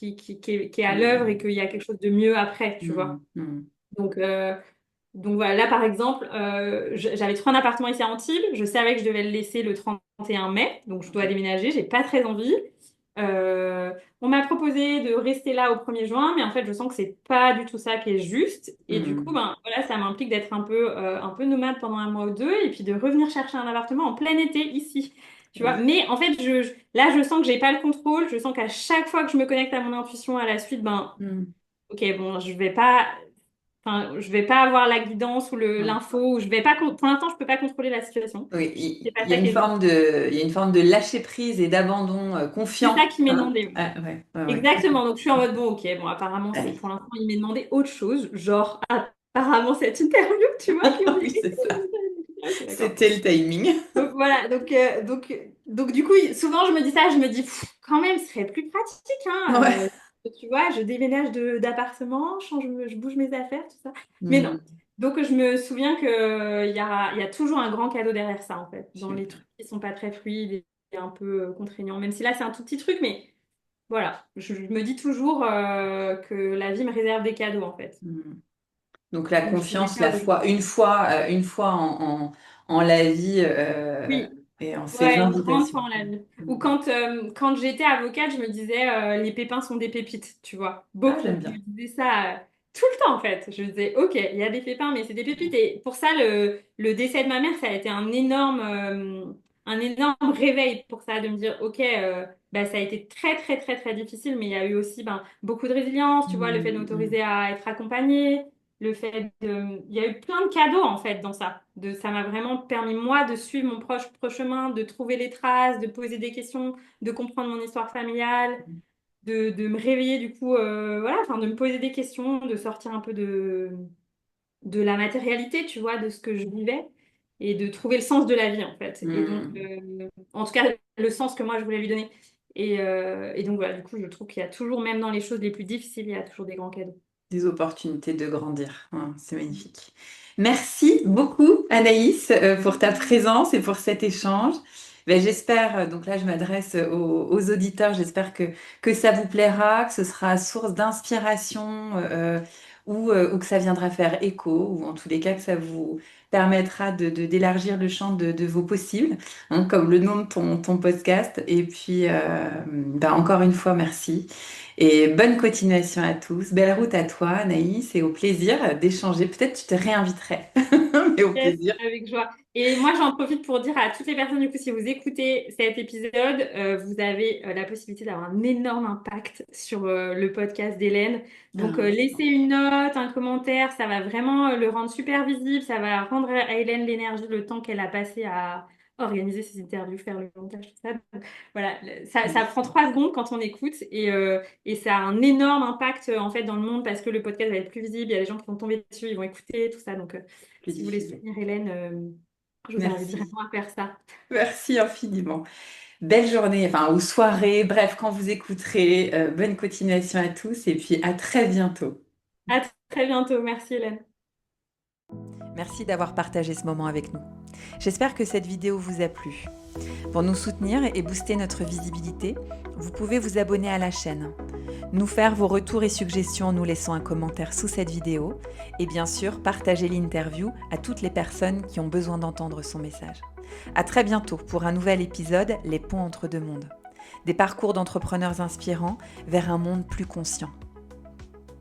est à l'œuvre et Mm. qu'il y a quelque chose de mieux après, tu vois. Mm. Mm. Donc, donc voilà, là par exemple, j'avais trouvé un appartement ici à Antibes. Je savais que je devais le laisser le 31 mai, donc je dois Ok. déménager. J'ai pas très envie. On m'a proposé de rester là au 1er juin, mais en fait, je sens que c'est pas du tout ça qui est juste. Et du coup, Mm. ben voilà, ça m'implique d'être un peu nomade pendant un mois ou deux, et puis de revenir chercher un appartement en plein été ici. Tu vois, Oui. mais en fait, là, je sens que j'ai pas le contrôle. Je sens qu'à chaque fois que je me connecte à mon intuition à la suite, ben, Mm. ok, bon, je vais pas. Enfin, je vais pas avoir la guidance ou Ouais. l'info, ou je vais pas, pour l'instant, je peux pas contrôler la situation. Oui, C'est pas il y a ça une qui est juste. forme il y a une forme de lâcher prise et d'abandon C'est ça confiant, qui m'est hein. demandé. Oui. Ah, ouais, ouais, ouais. Exactement. Donc, je suis en mode, bon, ok, bon, apparemment, c'est, Ouais. pour l'instant, il m'est demandé autre chose, genre, apparemment, cette interview, tu vois, qui me dit, Oui, c'est ça. ok, d'accord. C'était le timing. Donc, voilà. Donc, du coup, souvent, je me dis ça, je me dis, pff, quand même, ce serait plus pratique, hein. Ouais. Tu vois, je déménage d'appartement, je bouge mes affaires, tout ça. Mais non. Mm. Donc, je me souviens il y a toujours un grand cadeau derrière ça, en fait, dans les Super. trucs qui sont pas très fluides et un peu contraignants. Même si là, c'est un tout petit truc, mais voilà. Je me dis toujours que la vie me réserve des cadeaux, en fait. Mm. Donc la Donc, je te mets confiance, ça la au foi, une fois en la vie Oui. et en ses Ouais, une grande fois invitations. en la vie. Ou Mm. quand j'étais avocate, je me disais les pépins sont des pépites, tu vois. Ah, j'aime Beaucoup. Je me bien. disais ça tout le temps en fait. Je me disais, ok, il y a des pépins, mais c'est des pépites. Et pour ça, le décès de ma mère, ça a été un énorme réveil pour ça, de me dire, ok, bah, ça a été très, très, très, très difficile, mais il y a eu aussi ben, beaucoup de résilience, tu vois, le fait de Mm. Mm. m'autoriser à être accompagnée. Le fait de... Il y a eu plein de cadeaux en fait dans ça. Ça m'a vraiment permis moi de suivre mon proche chemin, de trouver les traces, de poser des questions, de comprendre mon histoire familiale, de me réveiller du coup, voilà, enfin de me poser des questions, de sortir un peu de la matérialité, tu vois, de ce que je vivais et de trouver le sens de la vie en fait. Et donc, Mm. en tout cas, le sens que moi je voulais lui donner. Et donc voilà, du coup, je trouve qu'il y a toujours, même dans les choses les plus difficiles, il y a toujours des grands cadeaux. Des opportunités de grandir. Hein, c'est magnifique. Merci beaucoup, Anaïs, pour ta présence et pour cet échange. Ben, j'espère, donc là je m'adresse aux auditeurs, j'espère que ça vous plaira, que ce sera source d'inspiration ou que ça viendra faire écho, ou en tous les cas que ça vous permettra d'élargir le champ de vos possibles, hein, comme le nom de ton podcast. Et puis, ben, encore une fois, merci. Et bonne continuation à tous. Belle route à toi, Anaïs, et au plaisir d'échanger. Peut-être tu te réinviterai, mais au Yes, plaisir. avec joie. Et moi, j'en profite pour dire à toutes les personnes, du coup, si vous écoutez cet épisode, vous avez la possibilité d'avoir un énorme impact sur le podcast d'Hélène. Donc, Ah, c'est laissez une gentil. note, un commentaire, ça va vraiment le rendre super visible, ça va rendre à Hélène l'énergie, le temps qu'elle a passé à organiser ses interviews, faire le montage, tout ça. Donc, voilà, ça prend 3 secondes quand on écoute et ça a un énorme impact en fait dans le monde parce que le podcast va être plus visible, il y a des gens qui vont tomber dessus, ils vont écouter, tout ça. Donc, Plus si vous voulez diffusé. soutenir Hélène, je vous invite Merci. vraiment à faire ça. Merci infiniment. Belle journée, enfin, ou soirée, bref, quand vous écouterez. Bonne continuation à tous et puis à très bientôt. À très bientôt. Merci Hélène. Merci d'avoir partagé ce moment avec nous. J'espère que cette vidéo vous a plu. Pour nous soutenir et booster notre visibilité, vous pouvez vous abonner à la chaîne, nous faire vos retours et suggestions en nous laissant un commentaire sous cette vidéo et bien sûr partager l'interview à toutes les personnes qui ont besoin d'entendre son message. À très bientôt pour un nouvel épisode Les ponts entre deux mondes. Des parcours d'entrepreneurs inspirants vers un monde plus conscient.